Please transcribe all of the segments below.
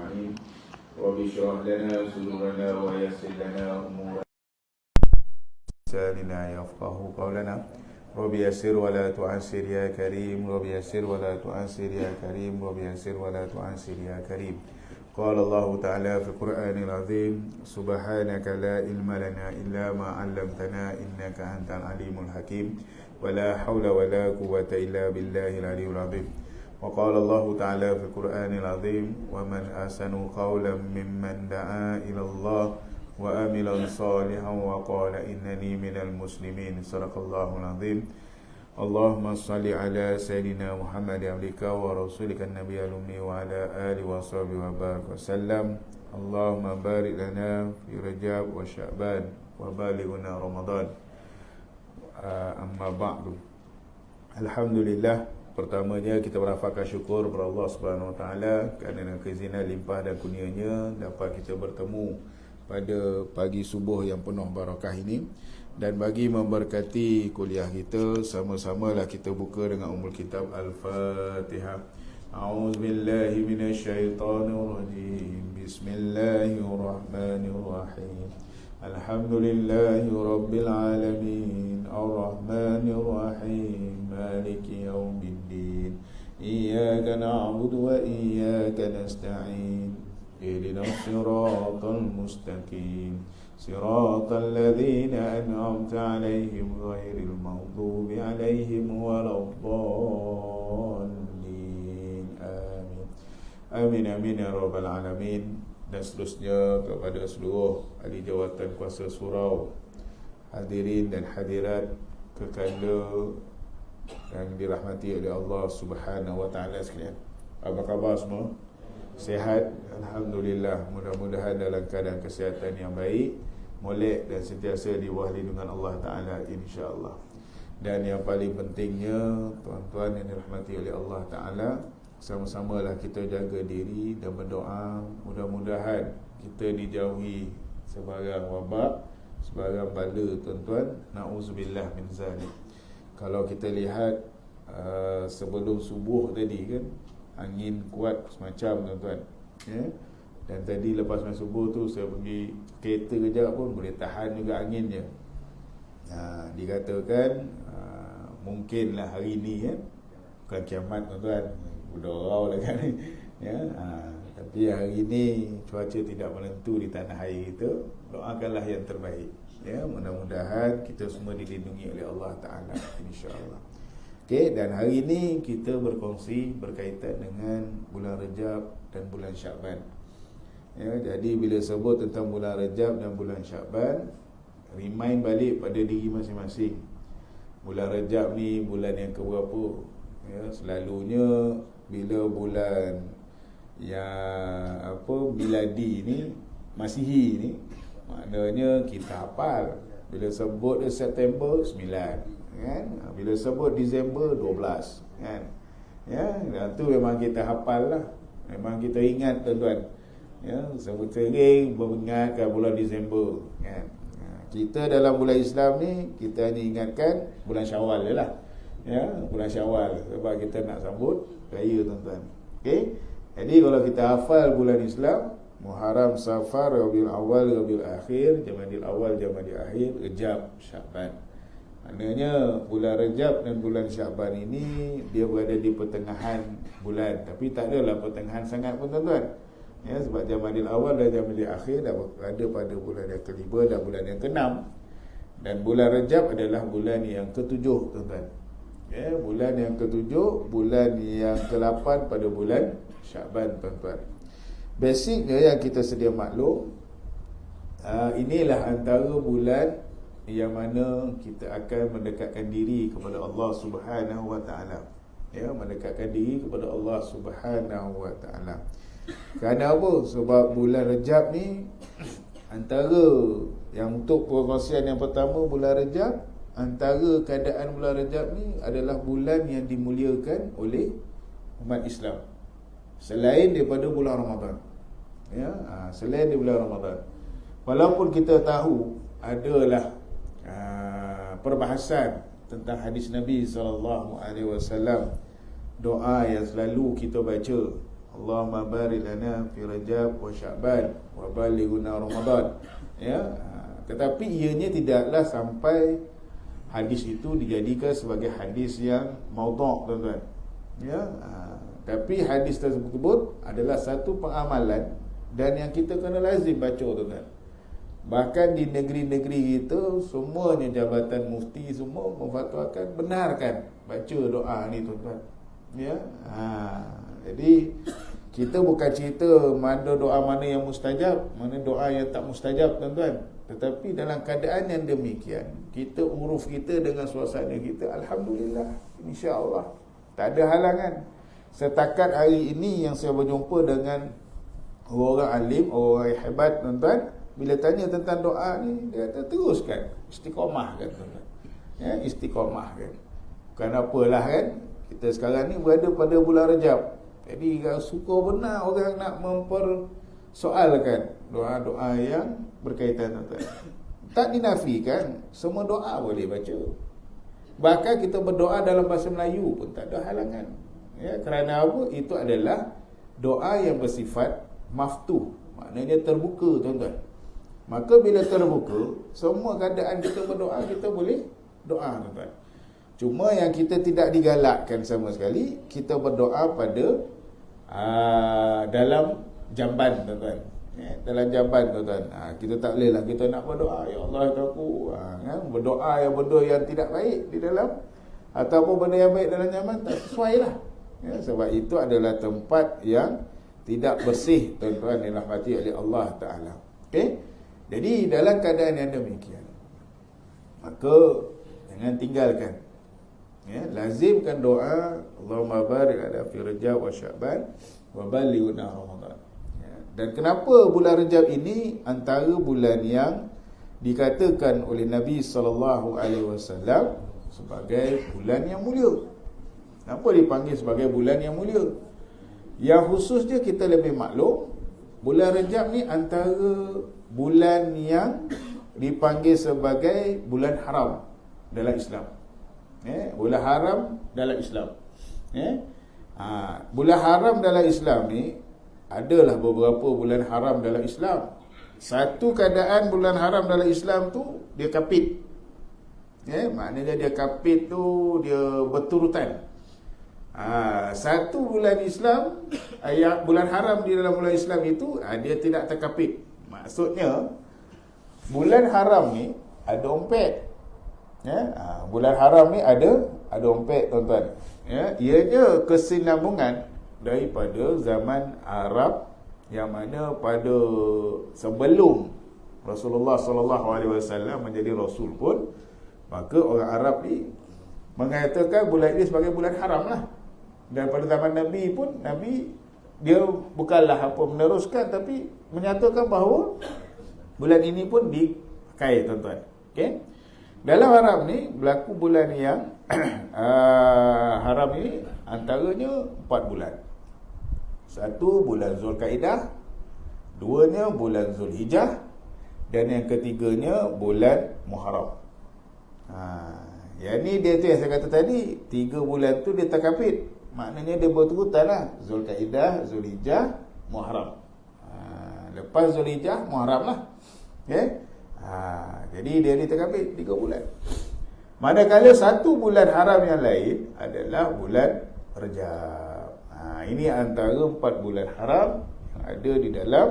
أجمعين رب اشرح لنا صدورنا ويسر لنا أمورنا لساننا يفقه قولنا رب يسر ولا تعسر يا كريم رب يسر ولا تعسر يا كريم رب يسر ولا تعسر يا كريم. قال الله تعالى في القرآن العظيم سبحانك لا علم لنا إلا ما علمتنا إنك أنت العليم الحكيم ولا حول ولا قوة إلا بالله العلي العظيم. وقال الله تعالى في القرآن العظيم ومن أحسن قولا ممن دعا إلى الله وعمل صالحا وقال إنني من المسلمين. صدق الله العظيم. اللهم صل على سيدنا محمد عبدك ورسولك النبي الأمي وعلى آله وصحبه وبارك وسلم. اللهم بارك لنا في رجب وشعبان وبلغنا رمضان. Amma ba'du. Alhamdulillah, pertamanya kita merafakkan syukur kepada Allah Subhanahu Wa Taala kerana dengan keizinan limpah dan kurnianya dapat kita bertemu pada pagi subuh yang penuh barakah ini. Dan bagi memberkati kuliah kita, sama-samalah kita buka dengan Ummul Kitab Al-Fatihah. A'udzubillahi minasyaitonirrajim. Bismillahirrahmanirrahim. Alhamdulillahi rabbil alamin. Ar-Rahmanir-Rahim. Maliki yaumiddin. Iyyaka na'budu wa iyyaka nasta'in. Ihdinas siratal mustaqim. صراط الذين أنعمت عليهم غير المغضوب عليهم ولا الضالين. Amin. Amin amin ya rabbal alamin. Dan seterusnya kepada seluruh ahli jawatan kuasa surau, hadirin dan hadirat kekanda yang dirahmati oleh Allah Subhanahu Wa Taala sekalian. Apa khabar semua? Sihat? Alhamdulillah. Mudah-mudahan dalam keadaan kesihatan yang baik, molek dan sentiasa di bawah lindungan Allah Ta'ala, insya-Allah. Dan yang paling pentingnya, tuan-tuan yang dirahmati oleh Allah Ta'ala, sama-samalah kita jaga diri dan berdoa mudah-mudahan kita dijauhi sebarang wabak, sebarang bala, tuan-tuan. Na'udzubillah min zalik. Kalau kita lihat sebelum subuh tadi kan, angin kuat semacam, tuan-tuan, ya? Dan tadi lepas main subuh tu saya pergi kereta kejap pun boleh tahan juga anginnya. Dikatakan mungkinlah hari ni kan, bukan kiamat, tuan-tuan, udara lah kan, ya? Tapi hari ni cuaca tidak menentu di tanah air kita. Doakanlah yang terbaik, ya? Mudah-mudahan kita semua dilindungi oleh Allah Ta'ala, insya-Allah. Okey, dan hari ini kita berkongsi berkaitan dengan bulan Rejab dan bulan Syakban. Ya, jadi bila sebut tentang bulan Rejab dan bulan Syakban, remind balik pada diri masing-masing. Bulan Rejab ni bulan yang keberapa? Ya, selalunya bila bulan yang miladi ni, Masihi ni, maknanya kita hafal. Bila sebut September 9, kan? Bila sebut Disember 12, kan? Ya, dan tu memang kita hafal lah. Memang kita ingat, tuan-tuan. Ya, sebut sering mengingatkan bulan Disember, kan? Kita dalam bulan Islam ni, kita hanya ingatkan bulan Syawal je lah. Ya, bulan Syawal sebab kita nak sambut raya, tuan-tuan. Okey. Jadi kalau kita hafal bulan Islam, Muharram, Safar, Rabiul Awal, Rabiul Akhir, Jamadil Awal, Jamadil Akhir, Rejab, Syakban. Maknanya bulan Rejab dan bulan Syakban ini dia berada di pertengahan bulan, tapi tak adalah pertengahan sangat pun, tuan-tuan. Ya, sebab Jamadil Awal dan Jamadil Akhir dah berada pada bulan yang kelima dan bulan yang keenam. Dan bulan Rejab adalah bulan yang ketujuh, tuan-tuan. Ya, bulan yang ketujuh, bulan yang ke-8 pada bulan Syakban, tuan-tuan. Basicnya yang kita sedia maklum, inilah antara bulan yang mana kita akan mendekatkan diri kepada Allah Subhanahu Wa Taala. Ya, mendekatkan diri kepada Allah Subhanahu Wa Taala. Kerana apa? Sebab bulan Rejab ni, antara yang untuk perkongsian yang pertama, bulan Rejab, antara keadaan bulan Rejab ni adalah bulan yang dimuliakan oleh umat Islam selain daripada bulan Ramadan. Ya, selain di bulan Ramadan. Walaupun kita tahu adalah perbahasan tentang hadis Nabi SAW, doa yang selalu kita baca, Allahumma barik lana fi Rajab wa Sya'ban wa balighna Ramadan. Ya, tetapi ianya tidaklah sampai hadis itu dijadikan sebagai hadis yang maudhu', tuan-tuan. Ya, tapi hadis tersebut adalah satu pengamalan dan yang kita kena lazim baca, tuan-tuan. Bahkan di negeri-negeri kita, semuanya jabatan mufti semua memfatwakan benarkan baca doa ni, tuan-tuan. Ya, jadi kita bukan cerita mana doa mana yang mustajab, mana doa yang tak mustajab, tuan-tuan. Tetapi dalam keadaan yang demikian, kita uruf kita dengan suasana kita, alhamdulillah, insya-Allah tak ada halangan. Setakat hari ini yang saya berjumpa dengan orang alim, orang yang hebat, tuan-tuan, bila tanya tentang doa ni, dia kata teruskan, istiqamah kan, tuan-tuan. Ya, istiqamah kan. Bukan apalah kan, kita sekarang ni berada pada bulan Rajab. Jadi suka benar orang nak mempersoalkan doa-doa yang berkaitan, tuan-tuan. Tak dinafikan, semua doa boleh baca. Bahkan kita berdoa dalam bahasa Melayu pun tak ada halangan. Ya, kerana apa? Itu adalah doa yang bersifat maftuh, maknanya terbuka, tuan-tuan. Maka bila terbuka, semua keadaan kita berdoa, kita boleh doa, tuan-tuan. Cuma yang kita tidak digalakkan sama sekali, kita berdoa pada dalam jamban, tuan-tuan. Ya, dalam jamban, tuan-tuan. Kita tak boleh lah kita nak berdoa, ya Allah aku, kan? Berdoa yang benda yang tidak baik di dalam, ataupun benda yang baik dalam jamban, tak sesuai lah. Ya, sebab itu adalah tempat yang tidak bersih, tuan-tuan, dirahmati oleh Allah Ta'ala. Okey? Jadi dalam keadaan yang demikian, maka jangan tinggalkan. Ya, lazimkan doa Allahumma barik ala fi Rajab wa Sya'ban wa balighna Ramadan. Ya, dan kenapa bulan Rajab ini antara bulan yang dikatakan oleh Nabi sallallahu alaihi wasallam sebagai bulan yang mulia? Kenapa dipanggil sebagai bulan yang mulia? Yang khususnya kita lebih maklum, bulan Rajab ni antara bulan yang dipanggil sebagai bulan haram dalam Islam. Bulan haram dalam Islam. Bulan haram dalam Islam ni adalah beberapa bulan haram dalam Islam. Satu keadaan bulan haram dalam Islam tu dia kapit. Maknanya dia kapit tu dia berturutan. Satu bulan Islam, bulan haram di dalam bulan Islam itu dia tidak terkapit. Maksudnya bulan haram ni ada ompet. Bulan haram ni ada ompet, tuan-tuan. Ianya kesinambungan daripada zaman Arab, yang mana pada sebelum Rasulullah sallallahu alaihi wasallam menjadi rasul pun, maka orang Arab ni mengatakan bulan ini sebagai bulan haram lah. Dan pada zaman Nabi pun, Nabi dia bukanlah apa meneruskan, tapi menyatakan bahawa bulan ini pun dipakai, tuan-tuan. Okey. Dalam haram ni berlaku bulan yang haram ni antaranya 4 bulan. Satu bulan Zulkaidah, duanya bulan Zulhijjah, dan yang ketiganya bulan Muharram. Yang ni dia tu yang saya kata tadi, 3 bulan tu dia terkapit. Maknanya dia berturutan lah, Zulkaidah, Zulhijjah, Muharram. Lepas Zulhijjah, Muharram lah. Okay? Jadi dia ni terkapit 3 bulan. Manakala satu bulan haram yang lain adalah bulan Rajab. Ini antara 4 bulan haram yang ada di dalam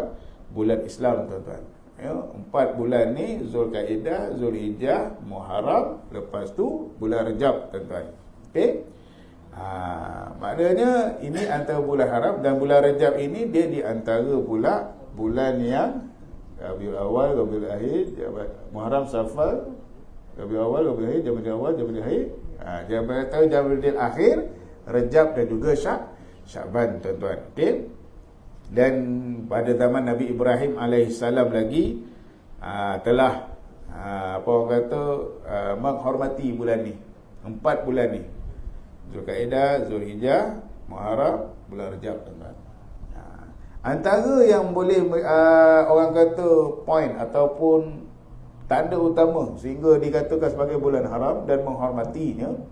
bulan Islam, tuan-tuan. 4 bulan ni Zulkaidah, Zulhijjah, Muharram, lepas tu bulan Rajab, tuan-tuan. Okey? Maknanya ini antara bulan haram, dan bulan Rajab ini dia di antara pula bulan yang Rabiul Awal, Rabiul Akhir, Muharram, Safar, Rabiul Awal, Rabiul Akhir, Jamadil Awal, Jamadil Akhir, Jamadil Akhir, Rajab dan juga Sya'ban, tuan-tuan. Okey? Dan pada zaman Nabi Ibrahim alaihissalam lagi telah apa orang kata menghormati bulan ni. 4 bulan ni, Zulkaidah, Zulhijjah, Muharram, bulan Rajab, tuan-tuan. Antara yang boleh orang kata point ataupun tanda utama sehingga dikatakan sebagai bulan haram dan menghormatinya,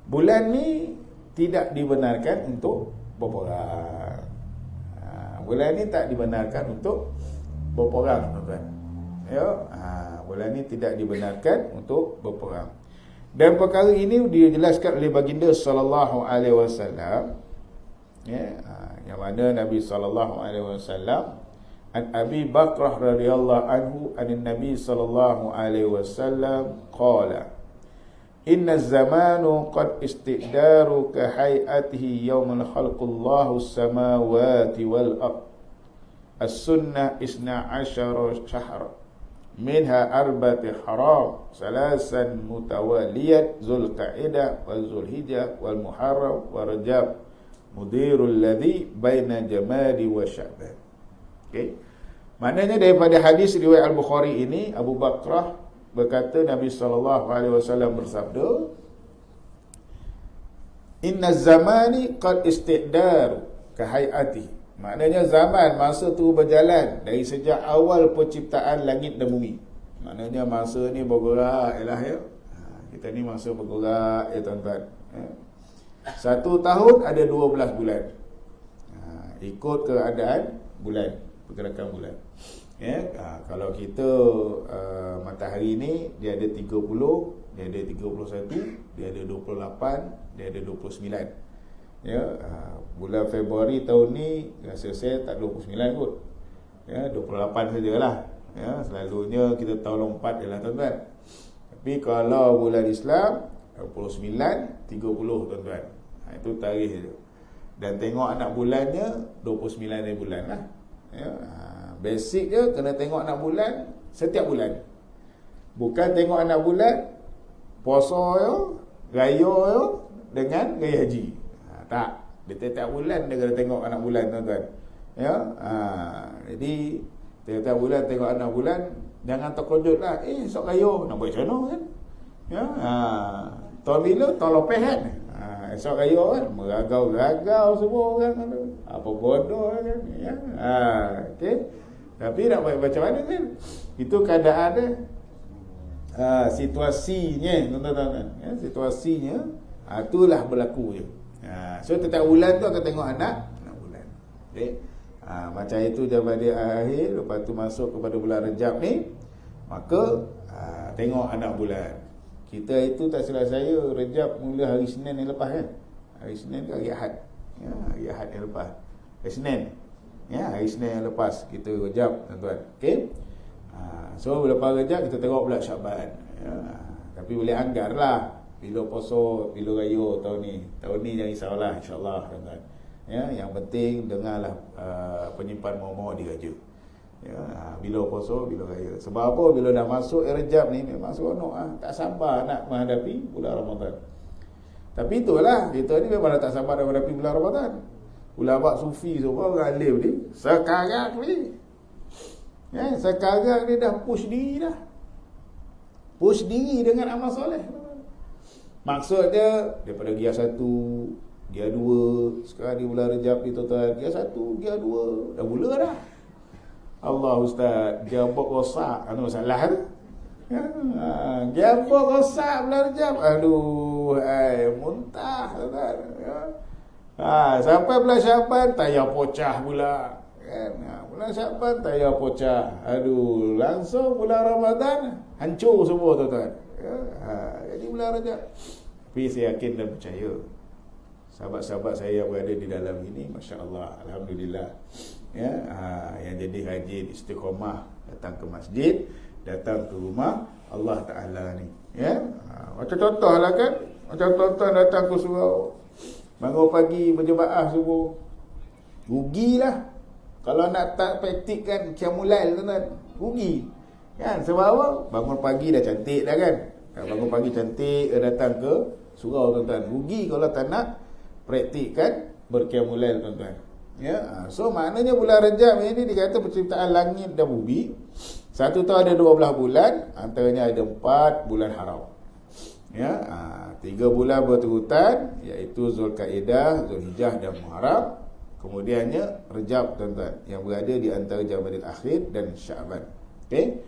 bulan ni tidak dibenarkan untuk berperang. bulan ni tak dibenarkan untuk berperang, tuan-tuan. Ya, bulan ni tidak dibenarkan untuk berperang. Dan perkara ini dijelaskan oleh baginda sallallahu alaihi wasallam, ya, yang mana Nabi sallallahu alaihi wasallam an Abi Bakrah radhiyallahu anhu anin Nabi sallallahu alaihi wasallam qala inna az-zamanu qad istidaru ka hay'atihi yawman khalaqallahu as-samawati wal ard as-sunnah 12 syahra minha arba'ati haram salasan mutawaliyat Zulqa'dah wa Zulhijjah wal Muharram wa Rajab mudirul ladhi baina Jamadi wa Sya'ban. Okey. Maknanya daripada hadis riwayat Al-Bukhari ini, Abu Bakrah berkata Nabi sallallahu alaihi wasallam bersabda, inna zamani qad istidar ka hay'ati. Maknanya zaman, masa tu berjalan dari sejak awal penciptaan langit dan bumi. Maknanya masa ni bergerak ialah, ya. Kita ni masa bergerak, ya tuan-tuan. Satu tahun ada 12 bulan. Ikut keadaan bulan, pergerakan bulan. Ya, kalau kita matahari ni dia ada 30, dia ada 31, dia ada 28, dia ada 29. Ya, bulan Februari tahun ni rasa saya tak 29 kot. Ya, 28 sajalah. Ya, selalunya kita tahun lompat jelah tuan-tuan. Tapi kalau bulan Islam 29, 30 tuan-tuan. Itu tarikh dia. Dan tengok anak bulannya 29 hari bulan lah. Ya, basic je kena tengok anak bulan setiap bulan. Bukan tengok anak bulan puasa yo, raya yo dengan raya haji. Tak, dia tiap bulan dia kena tengok anak bulan tuan-tuan. Ya, jadi tiap bulan tengok anak bulan, jangan terkejutlah. Esok raya nak buat macam mana kan? Ya, tahun bila? Tahun lepas kan? Esok raya kan meragau-ragau semua orang kan. Apa bodoh kan? Ya. Okey. Tapi nak buat macam mana kan? Itu keadaan dia. Situasinya tuan-tuan. Ya, situasinya itulah berlaku je. So setiap bulan tu akan tengok anak bulan. Okey. Macam itu daripada akhir, lepas tu masuk kepada bulan Rejab ni, maka tengok anak bulan. Kita itu tak silap saya Rejab mula hari Senin yang lepas kan. Hari Senin ke hari Ahad? Ya, hari Ahad yang lepas. Hari Senin. Ya, hari Senin yang lepas kita Rejab tuan-tuan. Okey. So lepas Rejab kita tengok pula Syaban. Ya, tapi boleh anggarlah bila puasa, bila raya tahun ni. Tahun ni jangan risaulah, insya-Allah tuan-tuan. Ya, yang penting dengarlah penyimpan mau-mau diraja. Ya, bila puasa, bila raya. Sebab apa? Bila dah masuk Rejab ni memang seronok tak sabar nak menghadapi bulan Ramadan. Tapi itulah, kita ni memang dah tak sabar nak menghadapi bulan Ramadan. Ulama sufi semua orang alim ni sekarang ni. Ya, sekarang ni dah push diri dah. Push diri dengan amal soleh. Maksudnya daripada Gia 1, Gia 2, sekarang di bulan Rejab ni tuan-tuan, Gia 1, Gia 2 dah mula dah. Allah Ustaz, Gia 4 rosak, ada masalah tu. Ya, Gia 4 rosak bulan Rejab. Aduh, muntah tuan-tuan. Ya. Sampai bulan Syaban tayar pocah pula. Kan? Bulan Syaban tayar pocah. Aduh, langsung bulan Ramadan hancur semua tuan-tuan. Ya, jadi bulan Rajab. Tapi saya yakin dan percaya sahabat-sahabat saya yang berada di dalam ini, masya-Allah, alhamdulillah. Ya, yang jadi rajin istiqamah datang ke masjid, datang ke rumah Allah Taala ni. Ya, macam contohlah kan, macam tuan-tuan datang ke surau, bangun pagi berjemaah subuh. Rugilah kalau nak tak praktikkan qiyamul lail tuan-tuan. Rugi. Kan, sebab apa? Bangun pagi dah cantik dah kan. Bangun pagi cantik, datang ke surau tuan-tuan. Rugi kalau tak nak praktikkan berqiyamul lail tuan-tuan. Ya, so maknanya bulan Rejab ini dikata penciptaan langit dan bumi. Satu tahun ada 12 bulan, antaranya ada 4 bulan haram. Ya, 3 bulan berturutan, iaitu Zulqa'dah, Zulhijjah dan Muharram. Kemudiannya Rejab tuan-tuan, yang berada di antara Jamadil Akhir dan Sya'ban. Okey.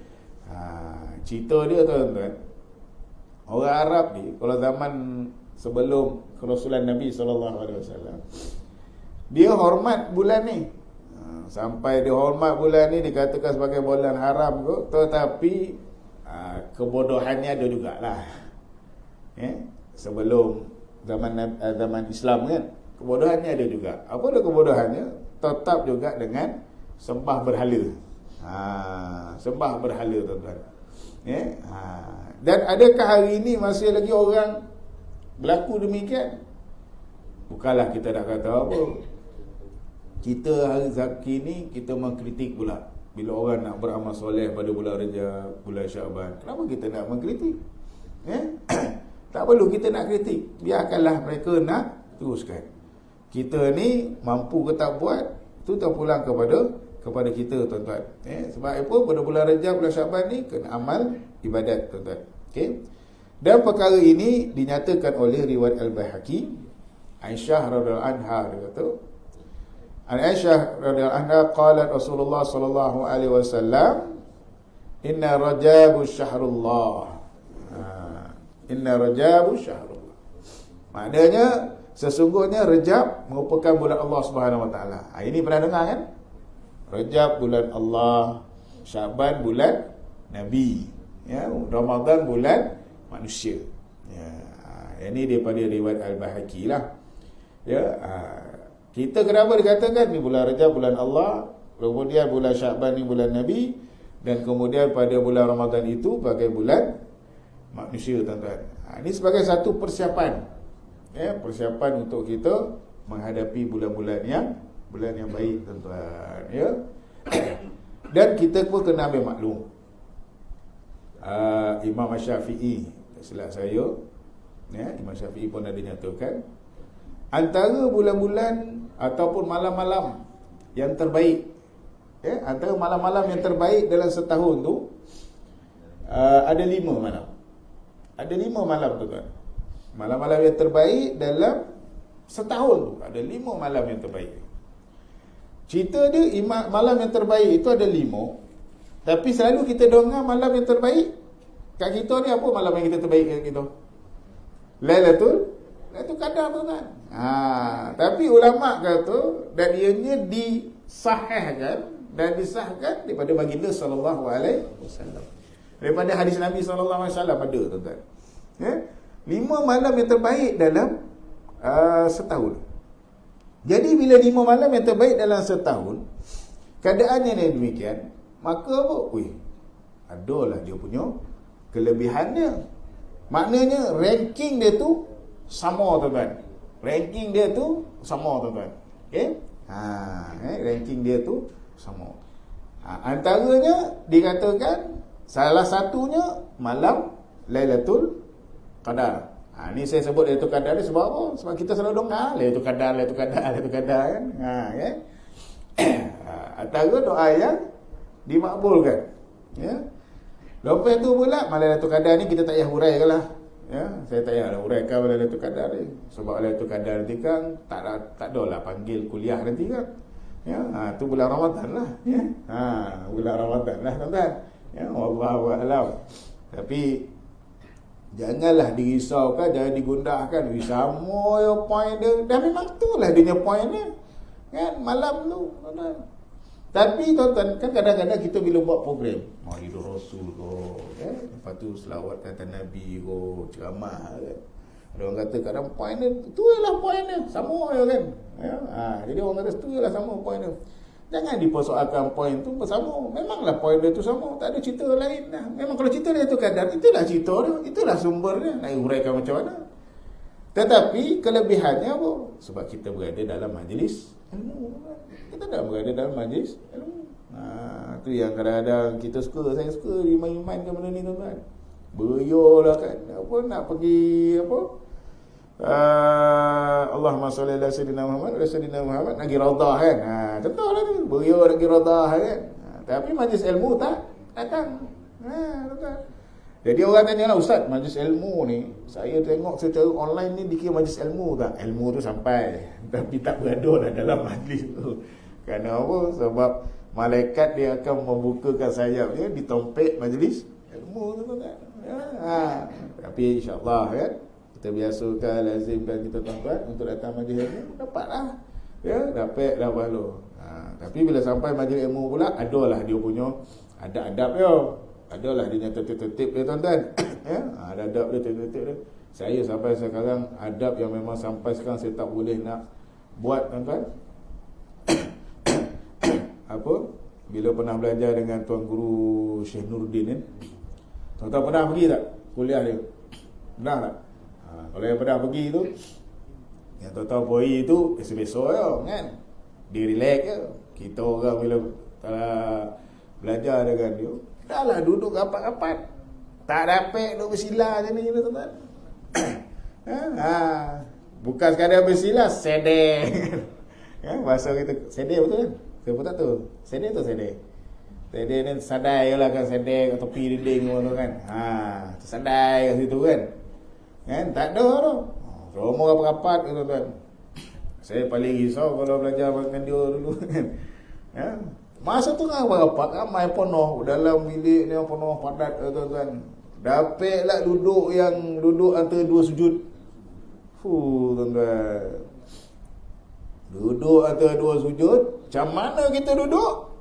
Cerita dia tuan-tuan, orang Arab ni kalau zaman sebelum kerasulan Nabi SAW, dia hormat bulan ni. Sampai dihormat bulan ni dikatakan sebagai bulan haram kot, tetapi kebodohannya ada jugalah. Sebelum zaman Islam kan, kebodohannya ada juga. Apa ada kebodohannya? Tetap juga dengan sembah berhala. Sembah berhala, tuan-tuan. Dan adakah hari ini masih lagi orang berlaku demikian? Bukanlah kita nak kata apa. Kita hari Zaki ni kita mengkritik pula bila orang nak beramal soleh pada bulan Rajab, bulan Syaban. Kenapa kita nak mengkritik? Tak perlu kita nak kritik. Biarkanlah mereka nak teruskan. Kita ni mampu ke tak buat, itu terpulang kepada kita, tuan-tuan. Sebab apa? Pada bulan Rajab, bulan Syaban ni kena amal ibadat, tuan-tuan. Okey. Dan perkara ini dinyatakan oleh riwayat Al-Baihaqi. Aisyah radhiyallahu anha dia kata, Aisyah radhiyallahu anha qalat Rasulullah sallallahu alaihi wasallam, inna Rajabu syahrullah. Inna Rajabu syahrullah. Maknanya sesungguhnya Rajab merupakan bulan Allah Subhanahu wa taala. Ini pernah dengar kan? Rajab bulan Allah, Syaban bulan Nabi, Ramadan bulan manusia. Ini daripada riwayat Al-Baihaqi lah. Kita kenapa dikatakan ni bulan Rajab bulan Allah, kemudian bulan Syaban ni bulan Nabi, dan kemudian pada bulan Ramadan itu sebagai bulan manusia, tuan-tuan. Ini sebagai satu persiapan, persiapan untuk kita menghadapi bulan-bulan yang baik, tuan-tuan. Dan kita pun kena ambil maklum, Imam Syafi'i, silap saya, Imam Syafi'i pun ada nyatakan, antara bulan-bulan ataupun malam-malam yang terbaik, antara malam-malam yang terbaik dalam setahun tu, ada 5 malam. Ada 5 malam, tuan-tuan. Malam-malam yang terbaik dalam setahun tu, ada 5 malam yang terbaik. Cerita dia, malam yang terbaik itu ada 5. Tapi selalu kita dengar malam yang terbaik kat kita ni, apa malam yang kita terbaik kat kita? Lailatul Qadar, tuan-tuan. Tapi ulama kata, dan ianya disahihkan dan disahkan daripada baginda sallallahu alaihi wasallam. Daripada hadis Nabi sallallahu alaihi wasallam ada, tuan-tuan. 5 malam yang terbaik dalam setahun. Jadi bila 5 malam yang terbaik dalam setahun, keadaannya ni demikian, maka apa? Adalah dia punya kelebihannya. Maknanya ranking dia tu sama, tuan-tuan. Ranking dia tu sama, tuan-tuan. Okey? Ranking dia tu sama. Antaranya dikatakan salah satunya malam Lailatul Qadar. Ni saya sebut Lailatul Qadar ni sebab apa? Sebab kita selalu dengar Lailatul Qadar kan. Antara doa yang dimakbulkan. Lepas tu pula Lailatul Qadar ni kita tak payah huraikan lah. Saya tak payah huraikan Lailatul Qadar ni. Sebab Lailatul Qadar nanti kan tak adalah panggil kuliah nanti kan. Tu bulan Ramadan lah. Bulan Ramadan lah, tuan-tuan. Wallahu a'lam. Tapi janganlah dirisaukan, jangan digundahkan. Sama ya point dia. Dah memang itulah dia punya point dia. Kan malam tu, tuan-tuan. Tapi tuan-tuan, kan kadang-kadang kita bila buat program Maulidur Rasul ko, lepas tu selawat kata Nabi ko, ceramah kan. Ada orang kata kadang point dia, tu ialah point dia, sama je kan. Jadi orang kata tu ialah sama point dia. Jangan dipersoalkan point tu bersama. Memanglah point dia tu sama, tak ada cerita lain dah. Memang kalau cerita dia tu kadar, itulah cerita dia, itulah sumber dia. Nak uraikan macam mana. Tetapi kelebihannya apa? Sebab kita berada dalam majlis ilmu. Kita dah berada dalam majlis ilmu. Tu yang kadang-kadang kita suka, saya suka dimain-mainkan benda ni, tuan-tuan. Beryolah kan. Apa nak pergi apa? Allahumma salli ala sayyidina Muhammad lagi radah kan. Contohlah tu, beliau lagi radah kan. Tapi majlis ilmu tak datang. Jadi orang tanya lah, ustaz, majlis ilmu ni saya tengok secara online ni dikira majlis ilmu tak? Ilmu tu sampai, tapi tak berada dalam majlis tu. Kerana apa? Sebab malaikat dia akan membukakan sayapnya di tompek majlis ilmu tu kan. Tapi insya-Allah kan, kita biasakan, lazimkan kita tuan-tuan untuk datang majlis ilmu, dapatlah Ya, dapat dah pahala. Tapi bila sampai majlis ilmu pula, adalah dia punya adab dia. Adalah dia tertib-tertib dia, tuan-tuan. Ya, ada adab dia, tertib dia. Saya sampai sekarang adab yang memang sampai sekarang saya tak boleh nak buat, tuan-tuan. Apa? Bila pernah belajar dengan Tuan Guru Syekh Nuruddin kan? Tuan-tuan pernah pergi tak kuliah dia? Pernah tak? Kalau yang pernah pergi tu, yang tuan-tuan pergi tu biasa-biasa je kan? Dia relax je. Kita orang bila belajar dengan dia, dah lah duduk rapat-rapat, tak dapat duduk bersila je ni, tuan-tuan. Bukan sekadar bersila, sedek. Bahasa kita sedek betul kan? Saya pun tak tahu. Sedek tu sedek. Sedek ni sadai je lah kan, sedek kat tepi dinding tu kan. Sadai kat situ kan. Kan? Tak ada tu. Semua rapat-rapat tu, tuan-tuan. Saya paling risau kalau belajar dengan dia dulu kan. Masa tu kan rapat, ramai penuh. Dalam bilik ni penuh padat, tuan-tuan. Dapatlah duduk antara dua sujud. Tuan-tuan. Duduk antara dua sujud. Macam mana kita duduk?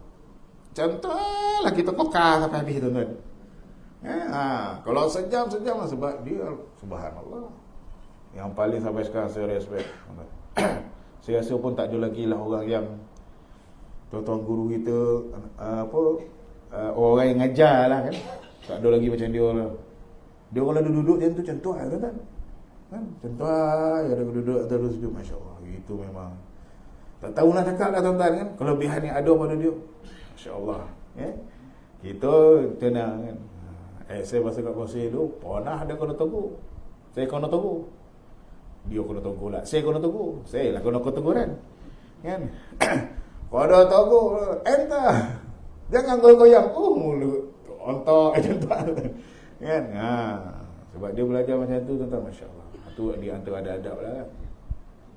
Contohlah kita kokar sampai habis, tuan-tuan. Kalau sejam lah, sebab dia subhanallah. Yang paling sampai sekarang saya respect. Saya rasa pun tak ada lagi lah orang yang tuan-tuan guru kita orang yang ngajar lah kan. Tak ada lagi macam dia lah. Dia kalau duduk macam tu, contoh lah, tuan-tuan. Contoh lah, dia duduk antara dua sujud. Masya Allah, itu memang tak tahu nak cakap lah, tuan-tuan kan. Kelebihan yang ada pada dia, Masya Allah. Kita tenang kan. Saya masa kat kursi tu, pernah ada kena tegur. Saya kena tegur. Dia kena tegur lah. Saya kena tegur. Saya lah kena keteguran. Kan? Kalau ada tegur, entah. Jangan goyang-goyang. Mulut. Ontok macam tu. Kan? Sebab dia belajar macam tu, tuan-tuan. Masya Allah. Itu di antara ada adab lah kan.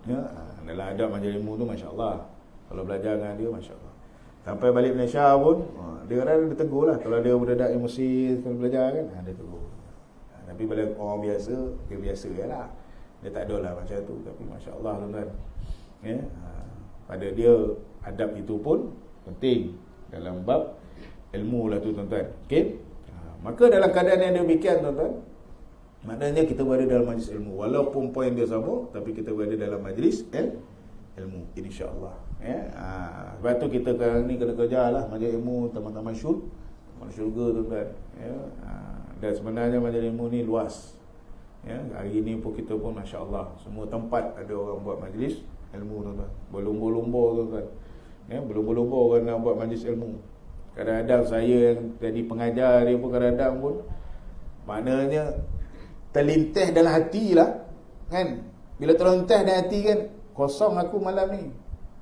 Ya, dalam adab majlis ilmu tu, Masya Allah. Kalau belajar dengan dia, Masya Allah. Sampai balik Malaysia pun, dia kadang dia tegur lah. Kalau dia budak emosi, kalau belajar kan, dia tegur. Tapi bila orang biasa, dia biasa je lah. Dia tak ada lah macam tu. Tapi Masya Allah, tuan-tuan. Ya, pada dia, adab itu pun penting dalam bab ilmu lah tu, tuan-tuan. Okay? Maka dalam keadaan yang demikian, tuan-tuan, maknanya kita berada dalam majlis ilmu. Walaupun poin dia sama, tapi kita berada dalam majlis ilmu, insya-Allah. Sebab tu kita sekarang ni kena kerja lah majlis ilmu, teman-teman syurga, tuan-tuan. Dan sebenarnya majlis ilmu ni luas. Hari ni pun kita pun masya-Allah, semua tempat ada orang buat majlis ilmu, tuan-tuan. Berlumba-lumba, tuan-tuan. Berlumba-lumba orang nak buat majlis ilmu. Kadang-kadang saya yang jadi pengajar dia pun kadang-kadang pun maknanya terlintas dalam hati lah kan. Bila terlintas dalam hati kan, kosong aku malam ni,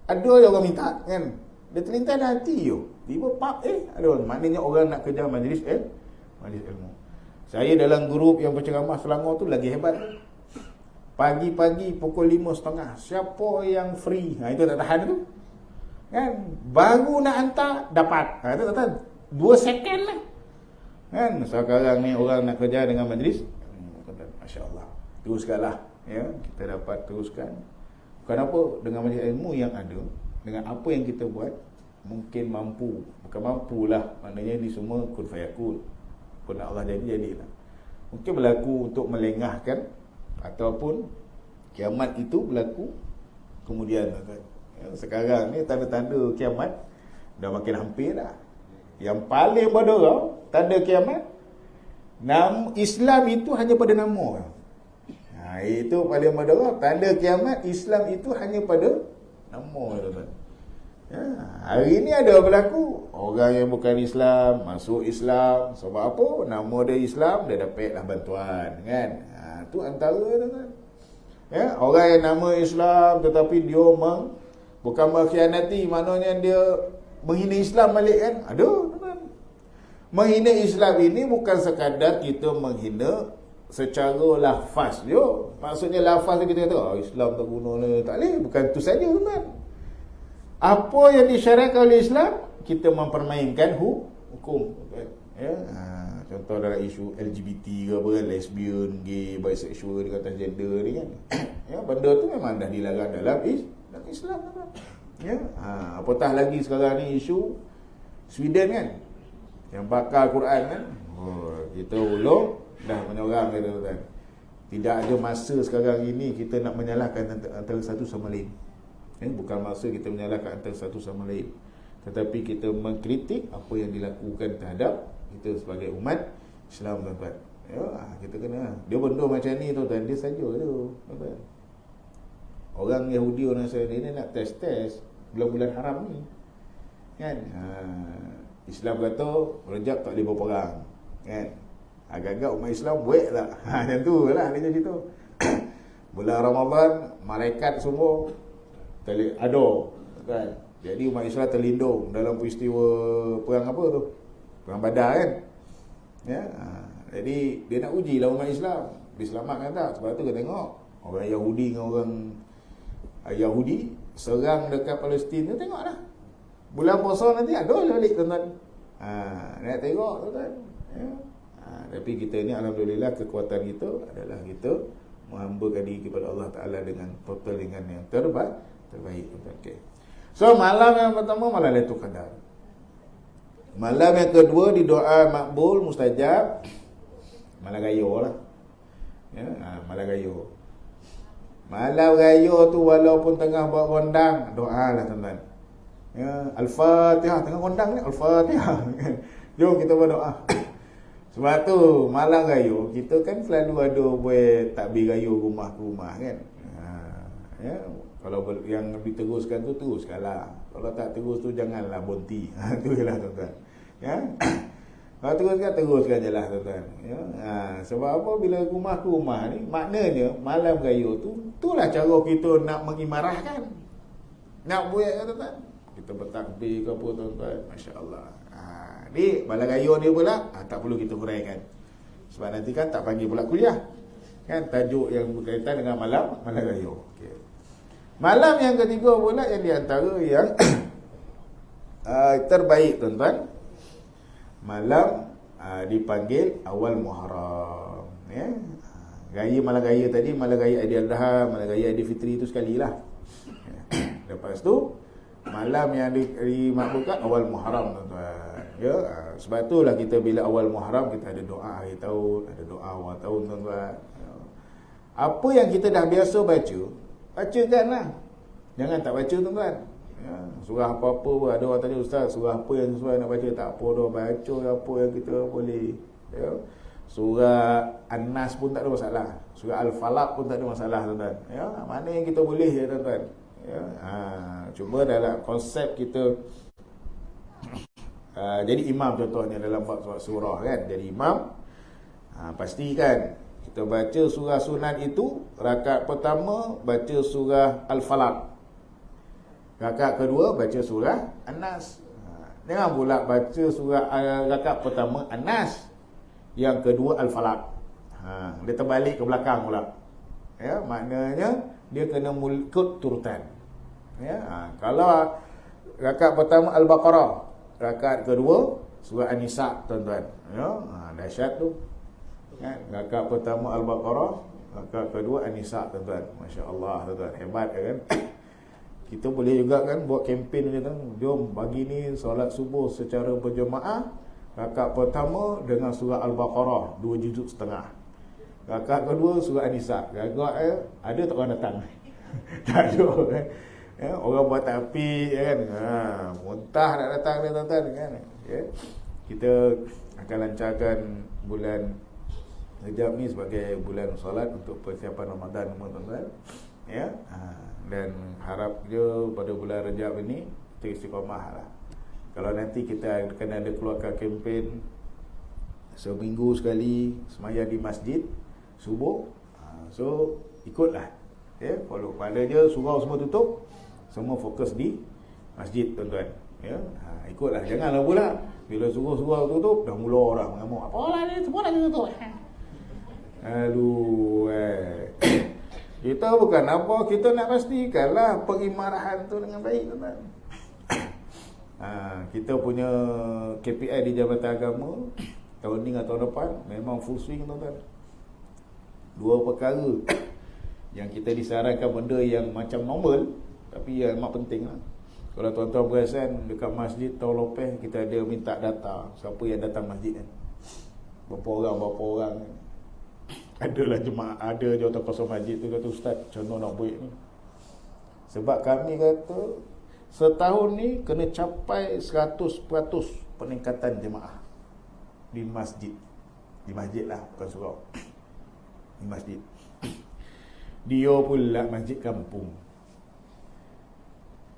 ada je orang minta kan. Dia terlintas dalam hati je, tiba pap ada. Maknanya orang nak kerja majlis ilmu. Saya dalam grup yang berceramah Selangor tu lagi hebat. Pagi-pagi pukul 5.30, siapa yang free, itu tak tahan tu kan, baru nak hantar dapat. Itu tak tahan 2 second lah kan. Sekarang ni orang nak kerja dengan majlis, Masya Allah, teruskanlah ya, kita dapat teruskan. Kenapa? Dengan majlis ilmu yang ada, dengan apa yang kita buat, mungkin mampu. Bukan mampulah, maknanya ni semua kun fayakun. Pun Allah jadilah. Mungkin berlaku untuk melengahkan, ataupun kiamat itu berlaku kemudian kan. Sekarang ni tanda-tanda kiamat dah makin hampir dah. Yang paling berderau tanda kiamat, Islam itu hanya pada nama. Itu paling berderau tanda kiamat, Islam itu hanya pada nama, tuan-tuan. Hari ni ada berlaku orang yang bukan Islam masuk Islam. Sebab apa? Nama dia Islam, dia dapatlah bantuan kan. Itu antara, tuan-tuan. Orang yang nama Islam tetapi dia bukan mengkhianati, maknanya dia menghina Islam balik kan. Ada, tuan-tuan. Menghina Islam ini bukan sekadar kita menghina secara lafaz dia. Maksudnya lafaz kita kata Islam tak guna ni, tak boleh. Bukan tu saja, tuan-tuan. Apa yang disyariatkan oleh Islam, kita mempermainkan hukum. Contoh dalam isu LGBT ke apa kan, lesbian, gay, bisexual, dengan transgender ni kan. Benda tu memang dah dilarang dalam dalam Islam tuan. Ya, apatah lagi sekarang ni isu Sweden kan, yang bakar Quran kan. Kita ulung dah menyorang kata tuan. Tidak ada masa sekarang ini kita nak menyalahkan antara satu sama lain. Bukan masa kita menyalahkan antara satu sama lain, tetapi kita mengkritik apa yang dilakukan terhadap kita sebagai umat Islam tuan-tuan. Ya, kita kena. Dia benda macam ni tuan-tuan, dia saja tu tuan-tuan. Orang Yahudi, orang Nasrani ni nak test bulan-bulan haram ni. Kan? Islam kata Rejab tak boleh berperang. Kan? Agak-agak umat Islam buat tak? Macam tu lah dia cerita. Bulan Ramadan malaikat semua ada kan. Jadi umat Islam terlindung dalam peristiwa perang apa tu? Perang Badar kan? Ya. Jadi dia nak uji lah umat Islam, diselamatkan tak? Sebab tu kita tengok orang Yahudi dengan orang Yahudi serang dekat Palestin tu, tengoklah. Bulan puasa nanti ada balik tuan-tuan. Nak tengok tuan-tuan. Ya. Tapi kita ni alhamdulillah kekuatan kita adalah kita menghambakan diri kepada Allah Taala dengan total, dengan yang terbaik tuan-tuan. Okey. So malam yang pertama malam Lailatul Qadar. Malam yang kedua di doa makbul mustajab, malam raya lah. Ya, malam raya. Malam raya tu walaupun tengah buat rondang, doa lah tuan-tuan. Ya, Al-Fatihah tengah rondang ni, Al-Fatihah. Jom kita berdoa. Sebab tu malam raya kita kan selalu ada buat takbir raya rumah ke rumah kan. Ya, kalau yang diteruskan tu teruskanlah. Kalau tak terus tu janganlah berhenti. Tu jelah tuan-tuan. Ya. Kalau teruskan je lah tuan-tuan. Ya. Sebab apa, bila rumah ke rumah ni maknanya malam raya tu, itulah cara kita nak mengimarahkan. Nak buat kan tuan-tuan. Kita bertakbir ke apa tuan-tuan. Masya-Allah. Ni malam raya ni pula tak perlu kita huraikan. Sebab nanti kan tak panggil pula kuliah. Kan tajuk yang berkaitan dengan malam raya. Okey. Malam yang ketiga pula yang di antara yang terbaik tuan-tuan, malam dipanggil awal Muharram. Ya. Raya malam raya tadi, malam raya Aidiladha, malam raya Aidilfitri itu sekalilah. Lepas tu malam yang dimakbulkan awal Muharram tuan-tuan. Ya, sebab itulah kita bila awal Muharram kita ada doa hari tahun, ada doa awal tahun tuan-tuan. Apa yang kita dah biasa bacakanlah. Jangan tak baca tuan-tuan. Ya, surah apa-apa pun ada orang tanya, ustaz, surah apa yang sesuai nak baca? Tak apa dah, baca apa yang kita boleh. Ya. Surah An-Nas pun tak ada masalah. Surah Al-Falaq pun tak ada masalah tuan-tuan. Ya, mana yang kita boleh ya tuan-tuan. Ya. Cuma dalam konsep kita jadi imam contohnya dalam bab surah kan. Jadi imam pastikan kita baca surah sunat itu, rakaat pertama baca surah Al-Falaq, rakaat kedua baca surah An-Nas. Jangan pula baca surah rakaat pertama An-Nas, yang kedua Al-Falaq. Dia terbalik ke belakang pula. Ya, maknanya dia kena ikut turutan. Ya, kalau rakaat pertama Al-Baqarah, rakaat kedua surah An-Nisa tuan-tuan. Ya, dahsyat tu. Kan, rakaat pertama Al-Baqarah, rakaat kedua An-Nisa tuan-tuan. Masya-Allah tuan-tuan, hebat kan? Kita boleh juga kan buat kempen macam tu. Jom pagi ni solat subuh secara berjemaah, rakaat pertama dengan surah Al-Baqarah 2 juzuk setengah. Rakaat kedua surah An-Nisa. Rakaat ada tak orang datang? Tak ada kan. Ya, orang buat api kan. Muntah nak datang dia tuan-tuan kan. Ya. Kita akan lancarkan bulan Rejab ni sebagai bulan solat untuk persiapan Ramadan tuan-tuan. Ya. Dan harap je pada bulan Rejab ini kita istiqamah lah. Kalau nanti kita akan ada keluarkan kempen seminggu sekali sembahyang di masjid subuh, so ikutlah. Ya, follow. Maknanya surau semua tutup, semua fokus di masjid tuan-tuan. Ya, ikutlah. Janganlah pula bila surau tutup dah mula orang mengamuk. Apalah ni semua dah tutup. Aduh, kita bukan apa, kita nak pastikanlah pengimarahan tu dengan baik tuan-tuan. Kita punya KPI di Jabatan Agama tahun ni atau tahun depan memang full swing tuan-tuan. 2 perkara yang kita disarankan benda yang macam normal, Tapi ya amat penting lah. Kalau tuan-tuan perasan dekat masjid tahun lepas kita ada minta data siapa yang datang masjid kan. Berapa orang kan. Adalah jemaah, ada jawatan kosong masjid tu kata ustaz, macam mana nak buat ni? Sebab kami kata setahun ni kena capai 100% peningkatan jemaah di masjid. Di masjid lah, bukan surau. Di masjid. Dia pula masjid kampung.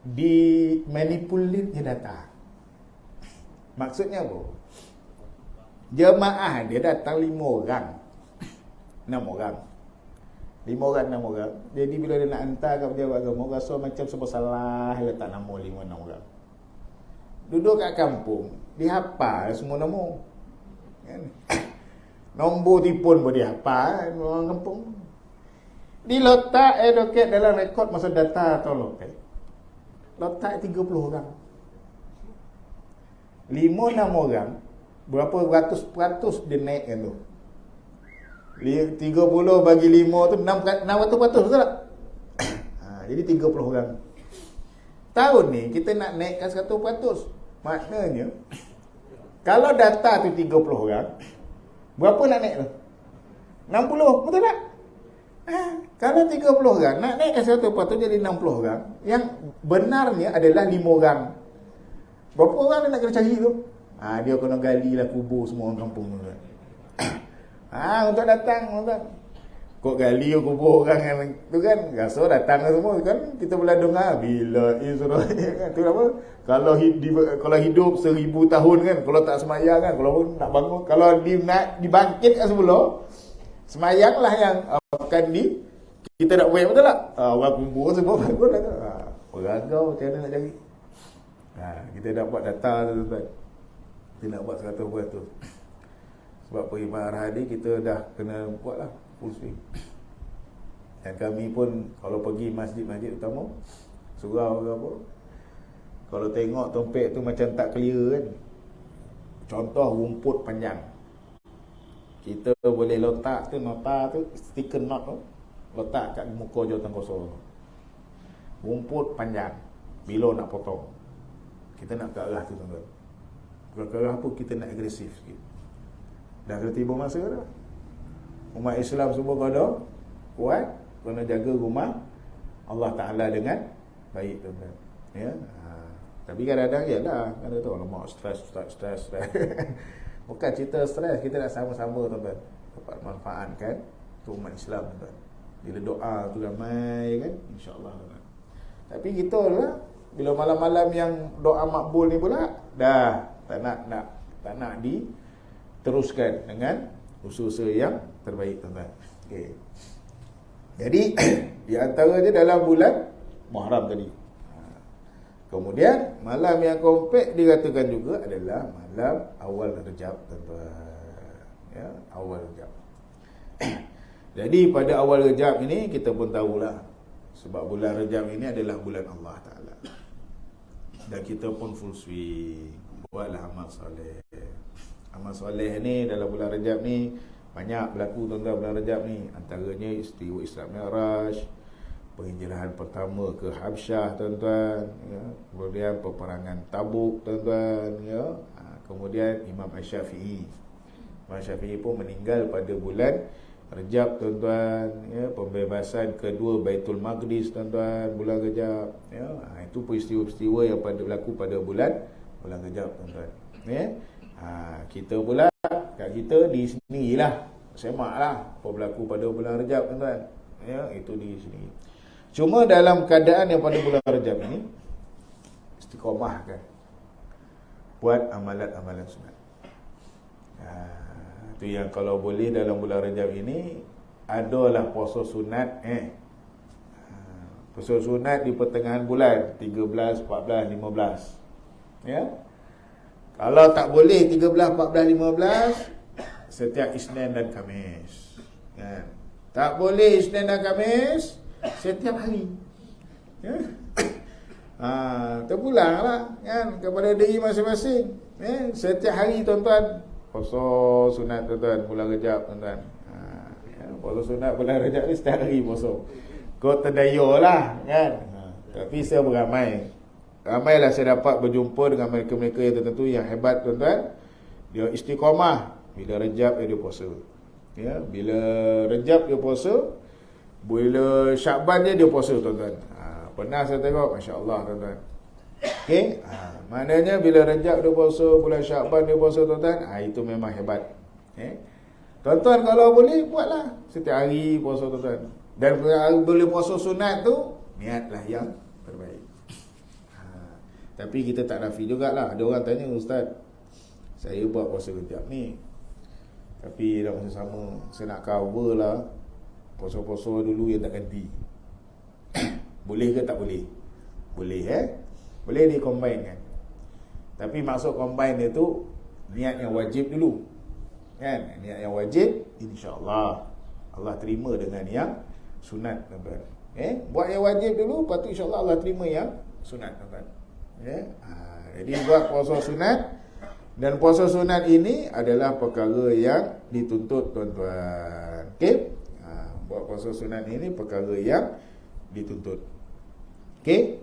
Dimanipulate dia datang. Maksudnya apa? Jemaah dia datang 5 orang 6 orang 5 orang 6 orang. Jadi bila dia nak hantar ke pejabat agama, rasa macam sebab salah letak nama 5-6 orang. Duduk kat kampung, dihafal semua nama kan? Nombor telefon pun dihafal orang kampung. Diletak advocate dalam rekod masa data atau lokal. Letak 30 orang 5-6 orang. Berapa ratus dia naikkan tu? 30 bagi 5 tu 600% betul tak? Jadi 30 orang. Tahun ni kita nak naikkan 100%. Maknanya kalau data tu 30 orang, berapa nak naik tu? 60, betul tak? Kalau 30 orang nak naikkan 100% jadi 60 orang. Yang benarnya adalah 5 orang. Berapa orang dia nak kena cari tu? Dia kena gali lah kubur semua orang kampung tu kan. Untuk datang kan. Kok gali kubur orang yang tu kan, rasa datang semua kan. Kita boleh dengar bila Israel kan. Tu apa? Kalau hidup 1000 tahun kan, kalau tak semayang kan, kalau nak bangun, kalau dibangkit kat sebelah, semayanglah yang akan kita nak buat betul tak? Orang kubur semua bangun lah tu. Peragau macam mana nak cari? Kita dapat data tu tuan. Kita nak buat 100% tu. Sebab perkhidmatan Al-Hadi kita dah kena buat lah full swing. Dan kami pun kalau pergi masjid-masjid utama, surau ke apa, kalau tengok tompek tu macam tak clear kan, contoh rumput panjang, kita boleh letak tu nota tu, stiker note tu, letak kat muka jawatan kosong. Rumput panjang, bila nak potong, kita nak ke arah tu tuan-tuan. Kalau ke arah apa, kita nak agresif sikit. Dah kena tiba masa dah. Umat Islam semua kena kuat, kena jaga rumah Allah Ta'ala dengan baik tuan-tuan. Ya. Tapi kadang-kadang yalah, kan tu lemak stres. Bukan cerita stres, kita nak sama-sama tuan-tuan dapat manfaat kan untuk umat Islam tuan-tuan. Bila doa tu ramai kan, insya-Allah tuan-tuan. Tapi gitulah, bila malam-malam yang doa makbul ni pula dah tak nak diteruskan dengan usaha yang terbaik tuan-tuan. Okey. Jadi di antaranya dalam bulan Muharram tadi. Kemudian malam yang kompak dikatakan juga adalah malam awal Rejab tuan-tuan. Ya, awal Rejab. Jadi pada awal Rejab ini kita pun tahulah, sebab bulan Rejab ini adalah bulan Allah Ta'ala. Dan kita pun full swing buatlah amal soleh. Amal soleh ni dalam bulan Rejab ni banyak berlaku tuan-tuan. Bulan Rejab ni antaranya istiwa Isra Mi'raj, penghijrahan pertama ke Habsyah tuan-tuan, ya. Kemudian peperangan Tabuk tuan-tuan, ya. Kemudian Imam Asy-Syafi'i. Imam Syafi'i pun meninggal pada bulan Rejab tuan-tuan, ya. Pembebasan kedua Baitul Maqdis tuan-tuan bulan Rejab, ya. Itu peristiwa-peristiwa yang berlaku pada bulan Rejab tuan-tuan, ya. Kita pula kat kita di sini lah semaklah apa berlaku pada bulan Rejab tuan-tuan, ya. Itu di sini. Cuma dalam keadaan yang pada bulan Rejab ini istiqamah kan, buat amalan-amalan sunat. Itu yang kalau boleh dalam bulan Rejab ini adalah puasa sunat. Puasa sunat di pertengahan bulan 13, 14, 15. Ya. Kalau tak boleh 13, 14, 15 setiap Isnin dan Khamis. Kan? Tak boleh Isnin dan Khamis setiap hari. Ya. Terpulanglah kan kepada diri masing-masing. Ya. Setiap hari tuan-tuan puasa sunat tuan-tuan bulan Rejab tuan-tuan. Ya. Puasa sunat bulan Rejab ni setiap hari puasa. Kau terdayalah kan. Tapi saya beramai. Ramailah saya dapat berjumpa dengan mereka-mereka yang tertentu yang hebat, tuan-tuan. Dia istiqamah. Bila Rejab dia puasa. Ya, bila Rejab dia puasa, bila Syakban dia puasa, tuan-tuan. Pernah saya tengok, masya-Allah, tuan-tuan. Okey, maknanya bila Rejab dia puasa, bulan Syakban dia puasa, tuan-tuan, itu memang hebat. Tuan-tuan kalau boleh buatlah setiap hari puasa, tuan-tuan. Dan boleh puasa sunat tu, niatlah yang terbaik. Tapi kita tak nafi jugalah. Ada orang tanya, Ustaz, saya buat puasa Rejab ni, tapi dalam masa sama saya nak cover lah puasa-puasa dulu yang tak ganti. Boleh ke tak boleh? Boleh, boleh di-combine kan. Tapi maksud combine dia tu niat yang wajib dulu. Kan? Niat yang wajib, insya-Allah Allah terima dengan yang sunat, tuan-tuan. Buat yang wajib dulu, lepas tu insya-Allah Allah terima yang sunat, tuan-tuan. Jadi buat puasa sunat. Dan puasa sunat ini adalah perkara yang dituntut, tuan-tuan. Okey? Buat puasa sunat ini perkara yang dituntut. Okey?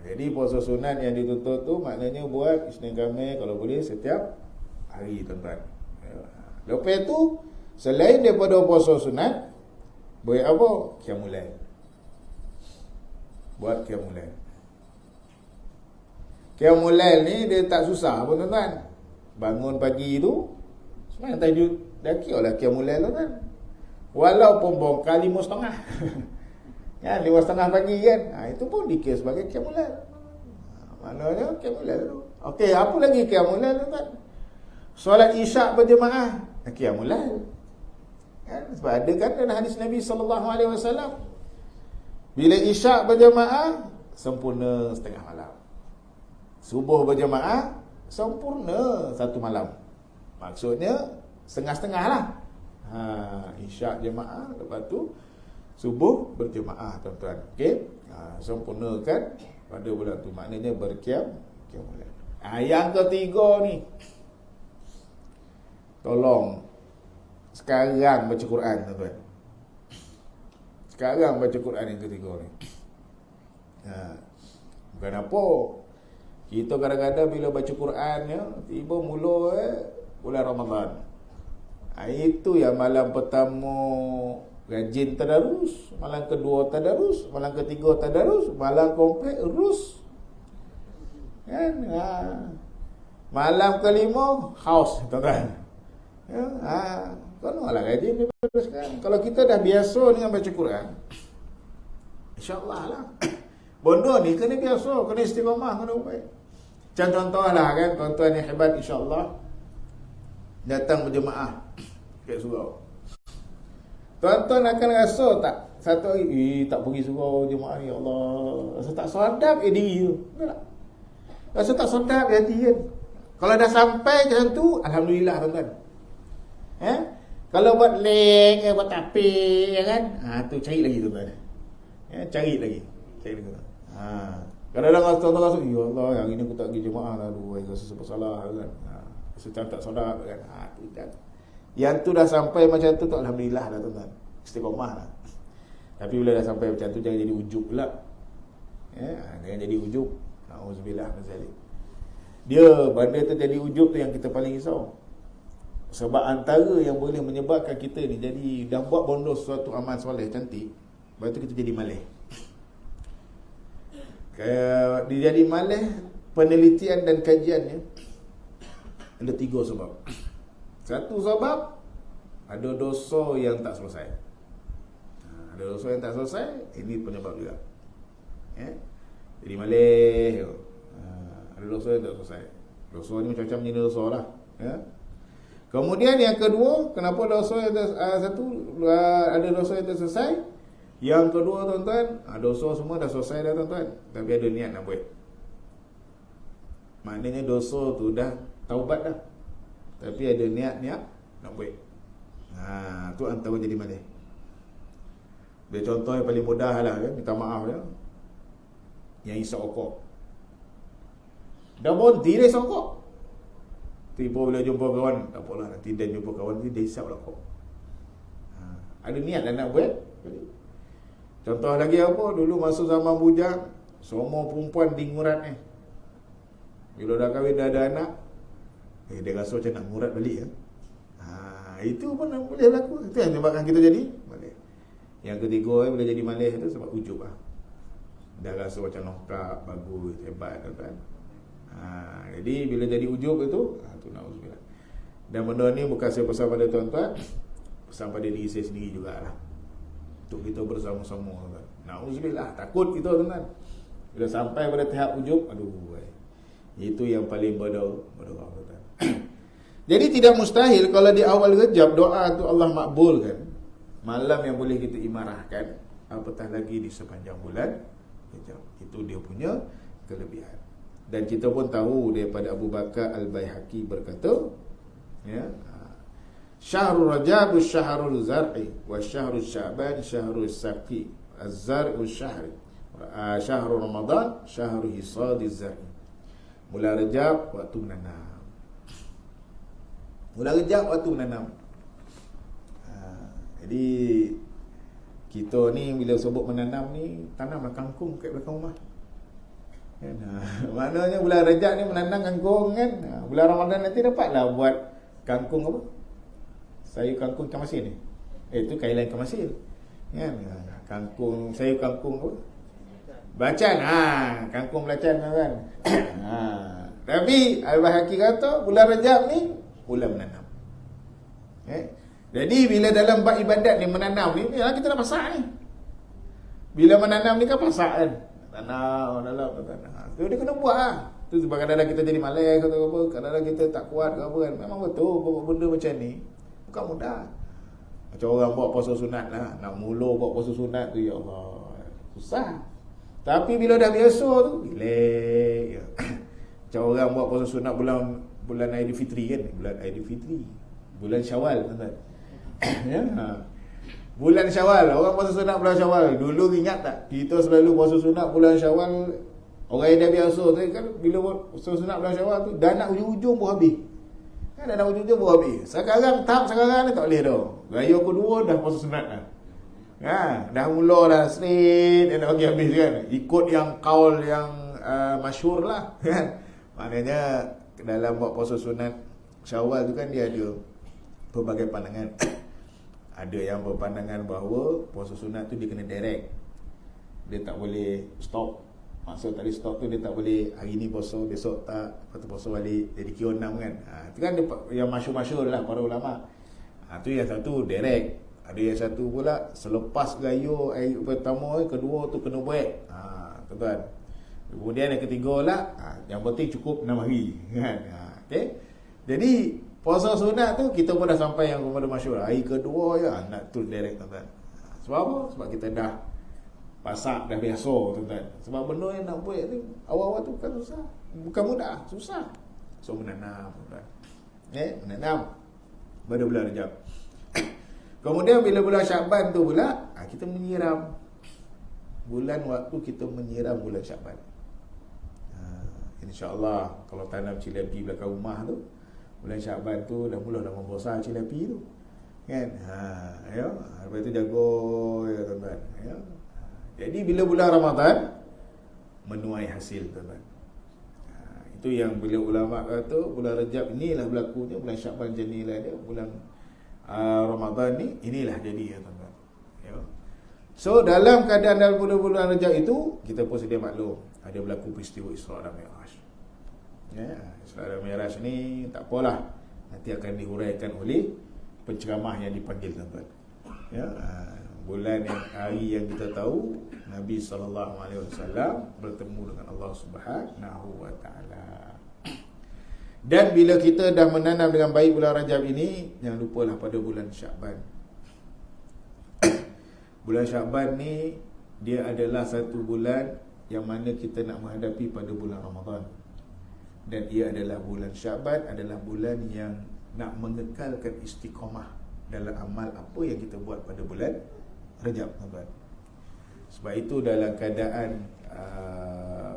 Jadi puasa sunat yang dituntut tu maknanya buat Isnin Khamis kalau boleh setiap hari, tuan-tuan. Lepas tu, selain daripada puasa sunat, buat apa? Qiyamul Lail. Buat Qiyamul Lail. Qiyamul Lail ni dia tak susah pun, tuan-tuan. Bangun pagi tu semayang tahajud, dah kira Qiyamul Lail, tuan-tuan. Walaupun bongkar 5.30 kan, 5.30 pagi kan, itu pun dikira sebagai Qiyamul Lail. Maknanya Qiyamul Lail tu. Okey, apa lagi Qiyamul Lail, tuan-tuan? Solat Isyak berjemaah, Qiyamul Lail. Kan? Sebab ada kan dalam hadis Nabi SAW, bila Isyak berjemaah sempurna setengah malam, subuh berjemaah sempurna satu malam. Maksudnya setengah-setengah lah. Isyak jemaah, lepas tu subuh berjemaah, tuan-tuan. Okey, sempurnakan pada bulan tu. Maknanya berqiyam Lail. Yang ketiga ni, tolong sekarang baca Quran, tuan-tuan. Sekarang baca Quran yang ketiga ni. Bukan apa, kita kadang-kadang bila baca Quran ya, tiba mula bulan Ramadan. Itu yang malam pertama rajin tadarus, malam kedua tadarus, malam ketiga tadarus, malam komplit urus. Kan? Malam kelima haus, tuan-tuan. Konolah rajin daripada sekarang. Kalau kita dah biasa dengan baca Quran, insya-Allah lah. Benda ni kena biasa, kena istiqamah, kena baik. Contoh-contohlah kan, tuan-tuan yang hebat insya-Allah datang berjemaah kat surau. Tuan-tuan akan rasa tak satu hari tak pergi surau jemaah ni, ya Allah, rasa tak sedap diri tu. Betul tak? Rasa tak sedap hati kan. Kalau dah sampai macam tu, alhamdulillah, tuan-tuan. Kalau buat lek, buat tapik kan, tu cari lagi, tuan-tuan. Cari lagi. Kadang-kadang tuan-tuan rasa, ya Allah, yang ini aku tak pergi jemaah lah, aduh, rasa sebab salah kan. Rasa tak sedap kan. Yang tu dah sampai macam tu, alhamdulillah dah, tuan-tuan. Istiqamah lah. Tapi bila dah sampai macam tu, jangan jadi ujub pula. Jangan jadi ujub. Auzubillah min zalik. Dia benda tu jadi ujub tu yang kita paling risau. Sebab antara yang boleh menyebabkan kita ni jadi dah buat bondo suatu amal soleh cantik, lepas tu kita jadi malas. Dia jadi malas, penelitian dan kajiannya ada 3 sebab. Satu sebab, ada dosa yang tak selesai. Ada dosa yang tak selesai, ini penyebab juga. Jadi malas. Ada dosa yang tak selesai. Dosa ni macam-macam jenis dosa lah. Kemudian yang kedua, kenapa dosa yang ada dosa yang tak selesai? Yang kedua, tuan-tuan, dosa semua dah selesai dah, tuan-tuan, tapi ada niat nak buat. Maknanya dosa tu dah taubat dah, tapi ada niat nak buat. Tu antara jadi malas. Dia contoh yang paling mudah lah kan, minta maaf dia, yang isap rokok. Dah berhenti dia isap rokok, tiba bila jumpa kawan, tak apalah, nanti dia jumpa kawan ni, dia isap rokok. Ada niat dah nak buat. Contoh lagi apa, dulu masa zaman bujang, Semua perempuan di ngurat ni. Bila dah kahwin, dah ada anak, dia rasa macam nak ngurat balik ya. Itu pun boleh berlaku. Itu yang menyebabkan kita jadi malas. Yang ketiga, bila jadi malas tu sebab ujub lah. Dah rasa macam nokak, bagus, hebat kan. Jadi bila jadi ujub itu, tu na'udzubillah. Dan benda ni bukan saya pesan pada tuan-tuan, pesan pada diri saya sendiri jugalah. Untuk kita bersama-sama kan. Na'udzubillah, takut kita tuan-tuan. Bila sampai pada tahap ujub, itu yang paling berdoa tuan-tuan. Jadi tidak mustahil kalau di awal Rajab doa tu Allah makbulkan. Malam yang boleh kita imarahkan, apatah lagi di sepanjang bulan Rajab. Itu dia punya kelebihan. Dan kita pun tahu daripada Abu Bakar Al-Baihaqi berkata, ya, Syahrul Rajab syahrul zar'i wa syahrul Sya'ban syahrul saqi. Az-zar'u syahri. Syahrul Ramadan syahrul hisadiz zar'i. Bulan Rajab waktu menanam. Bulan Rajab waktu menanam. Jadi kita ni bila sebut menanam ni, tanamlah kangkung kat belakang rumah. Kan? Maknanya bulan Rajab ni menanam kangkung kan. Bulan Ramadan nanti dapatlah buat kangkung apa? Sayur kangkung ikan masin ni. Itu kailan ikan masin. Kan? Kangkung, sayur kangkung apa? Belacan. Kangkung belacan kan. Tapi Al-Baihaqi kata bulan Rajab ni bulan menanam. Jadi bila dalam bab ibadat ni menanam ni, kita dah pasak ni. Bila menanam ni kan pasak kan. Tanam dalam tanam. Tu dia kena buat lah. Tu sebab kadang-kadang kita jadi malas atau apa, kadang-kadang kita tak kuat ke apa kan. Memang betul buat benda macam ni bukan mudah. Macam orang buat puasa sunat lah, nak mula buat puasa sunat tu, ya Allah, susah. Tapi bila dah biasa tu, relax ya. Macam orang buat puasa sunat bulan Aidilfitri kan, bulan Aidilfitri, bulan Syawal tuan-tuan. Ya. Bulan Syawal, orang puasa sunat bulan Syawal. Dulu ingat tak? Kita selalu puasa sunat bulan Syawal. Orang yang dah biasa tu kan, bila puasa sunat bulan Syawal tu dah nak ujung-ujung pun habis. Kan dah nak ujung-ujung pun habis. Sekarang tahap sekarang ni tak boleh dah. Raya kedua dah puasa sunat dah. Dah mula dah straight dah nak bagi habis kan. Ikut yang kaul yang masyhur lah kan. Maknanya dalam buat puasa sunat Syawal tu kan dia ada pelbagai pandangan. Ada yang berpandangan bahawa puasa sunat tu dia kena direct. Dia tak boleh stop. Maksud tadi stop tu dia tak boleh hari ni puasa, besok tak, lepas tu puasa balik, jadi kira 6 kan. Itu kan yang masyhur-masyhur lah para ulama'. Tu yang satu direct. Ada yang satu pula selepas raya hari pertama, kedua tu kena buat. Tuan-tuan. Kemudian yang ketiga lah, yang penting cukup 6 hari kan. Okay? Jadi puasa sunat tu kita pun dah sampai yang kepada masyhur. Hari kedua ya nak tu direct tuan-tuan. Sebab apa? Sebab kita dah pasak, dah biasa tuan-tuan. Sebab benda yang nak buat ni awal-awal tu bukan susah. Bukan mudah, susah. So menanam tuan-tuan. Menanam pada bulan Rajab. Kemudian bila bulan Syaban tu pula, kita menyiram. Bulan waktu kita menyiram bulan Syaban. InsyaAllah kalau tanam cilapi belakang rumah tu, bulan Syaban tu dah mula dah membesar cilapi tu. Kan? Ya. Lepas tu jaga ya tuan-tuan. Ya. Jadi bila bulan Ramadan menuai hasil tuan-tuan. Itu yang bila ulama kata bulan Rajab inilah berlakunya, bulan Syaban jadilah dia, bulan Ramadan ni inilah jadi ya tuan-tuan. Ya. So dalam keadaan dalam bulan Rajab itu kita pun sedia maklum ada berlaku peristiwa Isra dan Mi'raj. Ya, Isra dan Mi'raj ni tak apalah, nanti akan dihuraikan oleh penceramah yang dipanggil tuan-tuan. Ya, bulan yang hari yang kita tahu Nabi SAW bertemu dengan Allah Subhanahu wa taala. Dan bila kita dah menanam dengan baik bulan Rajab ini, jangan lupalah pada bulan Syaban. Bulan Syaban ni dia adalah satu bulan yang mana kita nak menghadapi pada bulan Ramadan. Dan ia adalah bulan Syaban adalah bulan yang nak mengekalkan istiqamah dalam amal apa yang kita buat pada bulan Rajab, tuan-tuan. Sebab itu dalam keadaan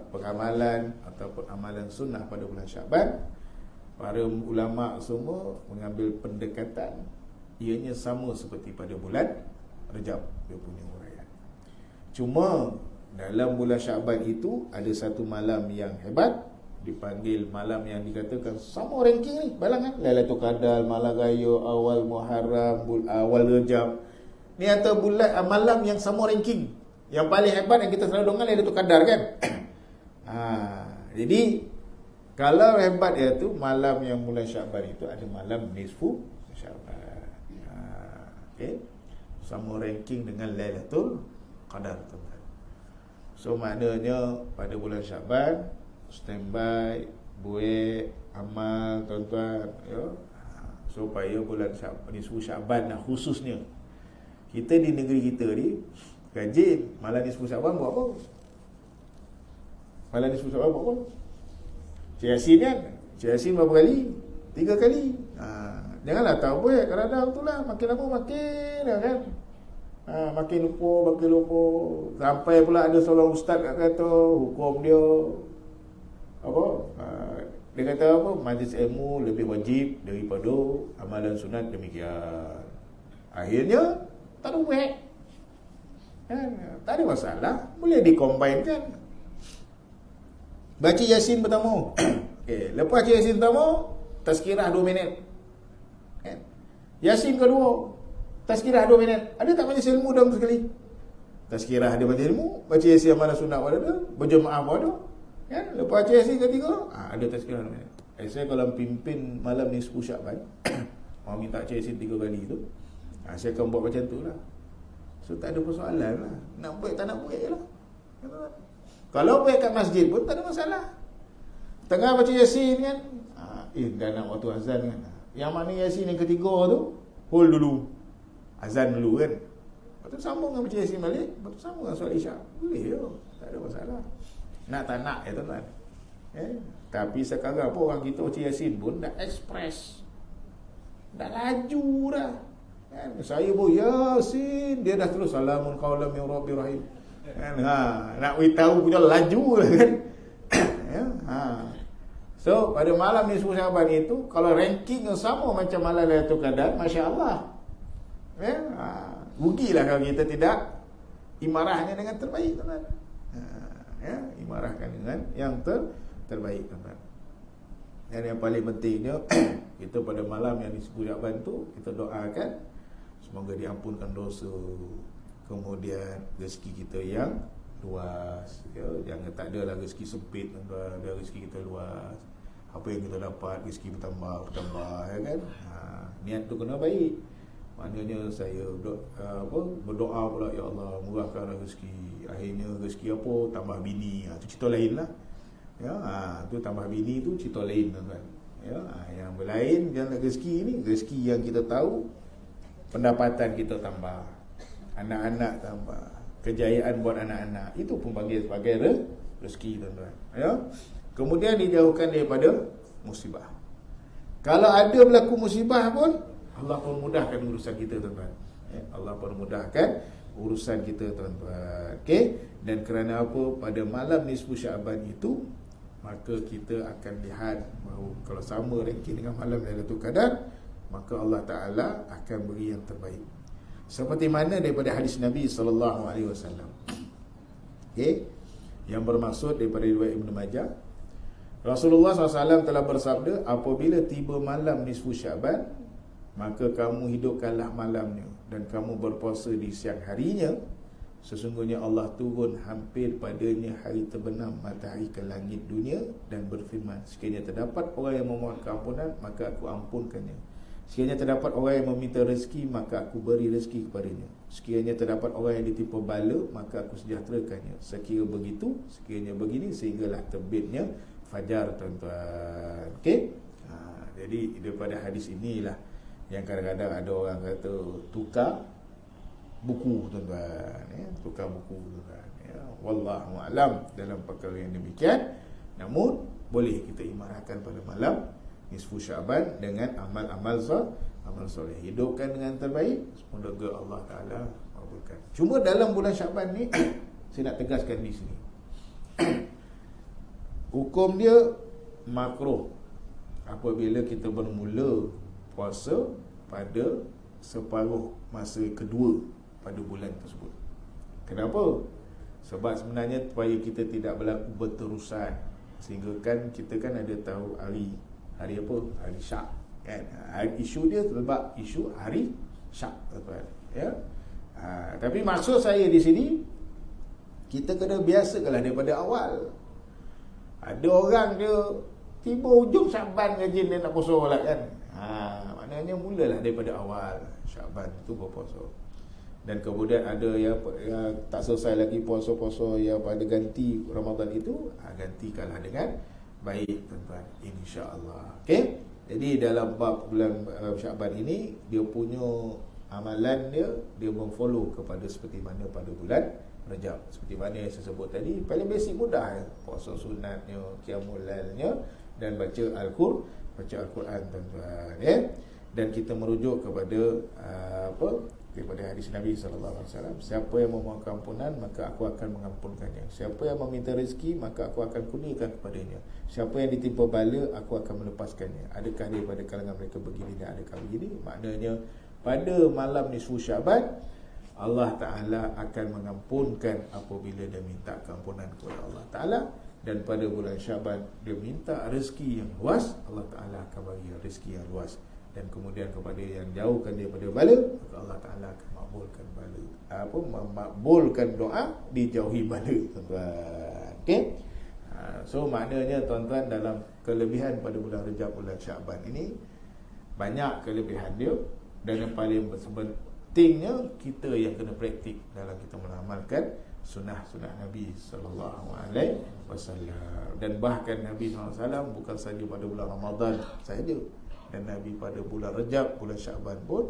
pengamalan ataupun amalan sunnah pada bulan Syaban, para ulama semua mengambil pendekatan ianya sama seperti pada bulan Rajab dia punya huraian. Cuma dalam bulan Syaban itu ada satu malam yang hebat, dipanggil malam yang dikatakan sama ranking ni, balangan Lailatul Qadar, malam raya, awal Muharram, awal Rejab. Ni antara bulan malam yang sama ranking. Yang paling hebat yang kita selalu dengar Lailatul Qadar kan. Jadi kalau hebat iaitu malam yang bulan Syaban itu ada malam nisfu Syaban. Okey. Sama ranking dengan Lailatul Qadar tuan-tuan. So maknanya pada bulan Syaban standby, buat amal tuan-tuan ya. Supaya bulan Syaban nisfu Syaban khususnya. Kita di negeri kita ni rajin malam nisfu Syaban buat apa? Malam nisfu Syaban buat apa? Cik Yasin kan? Cik Yasin berapa kali? 3 kali. Janganlah tahu buat kadang-kadang tu lah. Makin lama makin lah kan. Makin lupa. Sampai pula ada seorang ustaz kata hukum dia apa? Dia kata apa? Majlis ilmu lebih wajib daripada amalan sunat demikian. Akhirnya tak ada buat. Tak ada masalah. Boleh dikombainkan. Baca Yasin pertama. Okay. Lepas baca Yasin pertama, tazkirah 2 minit. Yasin kedua, tazkirah 2 minit. Ada tak majlis ilmu dalam sekali? Tazkirah ada majlis ilmu, baca Yasin amalan sunat ada, berjemaah pun ada. Kan? Lepas baca Yasin ketiga, ada tazkirah 2 minit. Saya kalau pimpin malam nisfu Syaban, mau minta baca Yasin 3 kali tu, saya akan buat macam tu lah. So tak ada persoalan lah. Nak buat tak nak buat je lah. Kalau buat kat masjid pun tak ada masalah. Tengah baca Yasin kan, dah nak waktu azan kan. Yang mana Yasin yang ketiga tu, hold dulu, azan dulu kan. Lepas tu sambung dengan baca Yasin balik, lepas tu sambung dengan solat Isyak. Boleh je, tak ada masalah. Nak tak nak ya tuan-tuan. Tapi sekarang pun orang kita baca Yasin pun dah express, dah laju dah kan. Saya pun Yasin, dia dah terus salamun qaulan min rabbir rahim kan. Nak beritahu punya laju lah kan. So pada malam nisfu Syaban itu, kalau ranking yang sama macam malam Lailatul Qadar, masya-Allah. Rugilah kalau kita tidak imarahnya dengan terbaik teman. Imarahkan dengan yang terbaik teman. Dan yang paling pentingnya kita pada malam yang nisfu Syaban tu kita doakan semoga diampunkan dosa, kemudian rezeki kita yang luas ya. Jangan tak adalah rezeki sempit, ada rezeki kita luas. Apa yang kita dapat rezeki bertambah ya kan. Niat tu kena baik. Maknanya saya berdoa pula, ya Allah murahkanlah rezeki. Akhirnya rezeki apa? Tambah bini. Tu cerita lain lah. Ya, tu tambah bini tu cerita lain tuan-tuan. Ya, yang berlain jangan rezeki ni, rezeki yang kita tahu, pendapatan kita tambah, anak-anak tambah, kejayaan buat anak-anak, itu pun bagi sebagai rezeki tuan-tuan ya. Kemudian dijauhkan daripada musibah. Kalau ada berlaku musibah pun Allah pun mudahkan urusan kita tuan-tuan ya. Allah pun mudahkan urusan kita tuan-tuan. Okey, dan kerana apa? Pada malam nisfu Syaban itu, maka kita akan lihat bahawa kalau sama ranking dengan malam Lailatul Qadar, maka Allah Ta'ala akan beri yang terbaik. Seperti mana daripada hadis Nabi SAW, okay, yang bermaksud daripada riwayat Ibn Majah, Rasulullah SAW telah bersabda, apabila tiba malam nisfu Syaban, maka kamu hidupkanlah malamnya dan kamu berpuasa di siang harinya. Sesungguhnya Allah turun hampir padanya hari terbenam matahari ke langit dunia dan berfirman, sekiranya terdapat orang yang memohon keampunan, maka aku ampunkannya. Sekiranya terdapat orang yang meminta rezeki, maka aku beri rezeki kepadanya. Sekiranya terdapat orang yang ditimpa bala, maka aku sejahterakannya. Sekira begitu, sekiranya begini, sehinggalah terbitnya fajar tuan-tuan. Okey? Jadi daripada hadis inilah yang kadang-kadang ada orang kata tukar buku tuan-tuan ya, tukar buku tuan-tuan ya. Wallahu a'lam dalam perkara yang demikian. Namun boleh kita imarahkan pada malam nisfu Syaban dengan amal-amal soleh, hidupkan dengan terbaik, semoga Allah Ta'ala mengabulkan. Cuma dalam bulan Syaban ni saya nak tegaskan di sini hukum dia makruh apabila kita bermula puasa pada separuh masa kedua pada bulan tersebut. Kenapa? Sebab sebenarnya supaya kita tidak berlaku berterusan, sehingga kan kita kan ada tahu hari apa? Hari Syak kan. Isu dia sebab isu hari Syak, tuan-tuan. Ya. Tapi maksud saya di sini, kita kena biasakanlah daripada awal. Ada orang dia tiba ujung Syaban rajin dia nak puasa pula kan. Maknanya mulalah daripada awal Syaban tu berpuasa. Dan kemudian ada yang tak selesai lagi puasa-puasa yang pada ganti Ramadan itu, gantikanlah dengan baik, tuan-tuan, insya-Allah. Okey. Jadi dalam bab bulan Syaban ini, dia punya amalan dia memfollow kepada seperti mana pada bulan Rajab. Seperti mana yang saya sebut tadi, paling basic mudah ya. Puasa sunatnya, qiyamul lailnya, dan baca Al-Quran, tuan-tuan, ya. Dan kita merujuk kepada daripada hadis Nabi SAW, siapa yang memohon ampunan maka aku akan mengampunkannya, siapa yang meminta rezeki maka aku akan kurniakan kepadanya, siapa yang ditimpa bala aku akan melepaskannya. Adakah daripada kalangan mereka begini dan adakah begini? Maknanya pada malam nisfu Syaban, Allah Ta'ala akan mengampunkan apabila dia minta keampunan kepada Allah Ta'ala. Dan pada bulan Syaban dia minta rezeki yang luas, Allah Ta'ala akan bagi rezeki yang luas. Dan kemudian kepada yang jauhkan daripada bala, maka Allah Ta'ala akan makbulkan bala, makbulkan doa dijauhi bala, tuan-tuan. Okey. So maknanya, tuan-tuan, dalam kelebihan pada bulan Rajab, bulan Syaban ini banyak kelebihan dia. Dan yang paling pentingnya, kita yang kena praktik dalam kita mengamalkan sunnah-sunnah Nabi SAW. Dan bahkan Nabi SAW bukan saja pada bulan Ramadan sahaja, dan Nabi pada bulan Rajab, bulan Syaban pun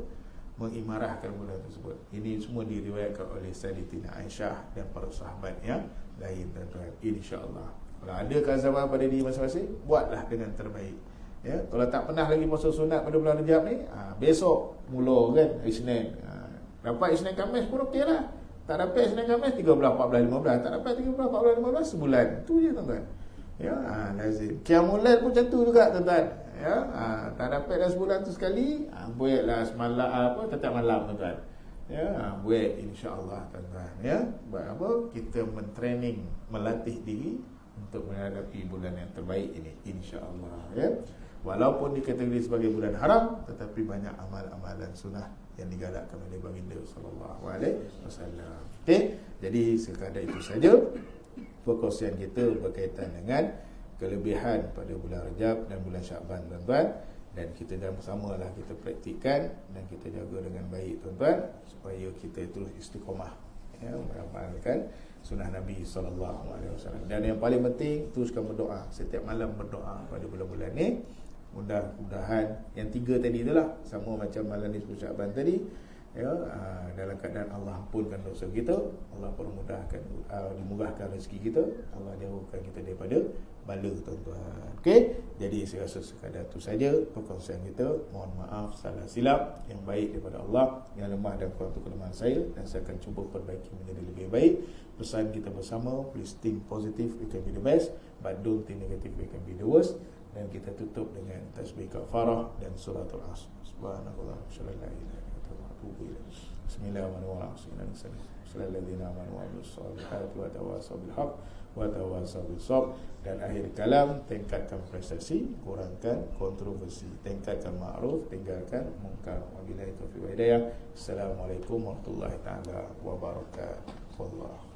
mengimarahkan bulan tersebut. Ini semua diriwayatkan oleh Sayyidatina Aisyah dan para sahabat yang lain, tuan-tuan. InsyaAllah, kalau ada keazaman pada diri masing-masing, buatlah dengan terbaik. Ya, kalau tak pernah lagi puasa sunat pada bulan Rajab ni, besok mula kan, hari Isnin. Dapat Isnin Khamis pun okey lah. Tak dapat Isnin Khamis 13, 14, 15. Tak dapat 13, 14, 15 sebulan. Tu je, tuan-tuan. Ya, lazim. Qiyamul lail pun macam tu juga, tuan-tuan. Ya, tak dapat dah sebulan tu sekali, buatlah semalam tetap malam, tuan-tuan. Ya, buat insya-Allah, tuan-tuan. Ya, buat apa? Kita mentraining, melatih diri untuk menghadapi bulan yang terbaik ini, insya-Allah, ya. Walaupun dikategori sebagai bulan haram, tetapi banyak amal-amalan sunnah yang digalakkan oleh baginda sallallahu alaihi wasallam. Okey, jadi sekadar itu saja perkongsian kita berkaitan dengan kelebihan pada bulan Rajab dan bulan Syaban, tuan-tuan. Dan kita dah bersamalah kita praktikkan dan kita jaga dengan baik, tuan-tuan, supaya kita terus istiqamah, ya, mengamalkan sunnah Nabi SAW. Dan yang paling penting, teruskan berdoa. Setiap malam berdoa pada bulan-bulan ni. Mudah-mudahan yang tiga tadi itulah, sama macam malam nisfu Syaban tadi, ya, dalam keadaan Allah ampunkan dosa kita, Allah permudahkan, dimudahkan rezeki kita, Allah jauhkan kita daripada bala, tuan-tuan. Okey, jadi saya rasa sekadar itu saja perkongsian kita. Mohon maaf salah silap, yang baik daripada Allah, yang lemah dan kurang itu kelemahan saya, dan saya akan cuba perbaiki menjadi lebih baik. Pesan kita bersama, please think positive, we can be the best, but don't think negative, we can be the worst. Dan kita tutup dengan tasbih kafarah dan suratul Asr. Subhanallah, bismillahirrahmanirrahim. Sallallahu alaihi wasallam. Dan akhir kalam, tingkatkan prestasi, kurangkan kontroversi, tingkatkan ma'ruf, tinggalkan mungkar. Wabillahi taufiq wal hidayah. Assalamualaikum warahmatullahi taala wabarakatuh.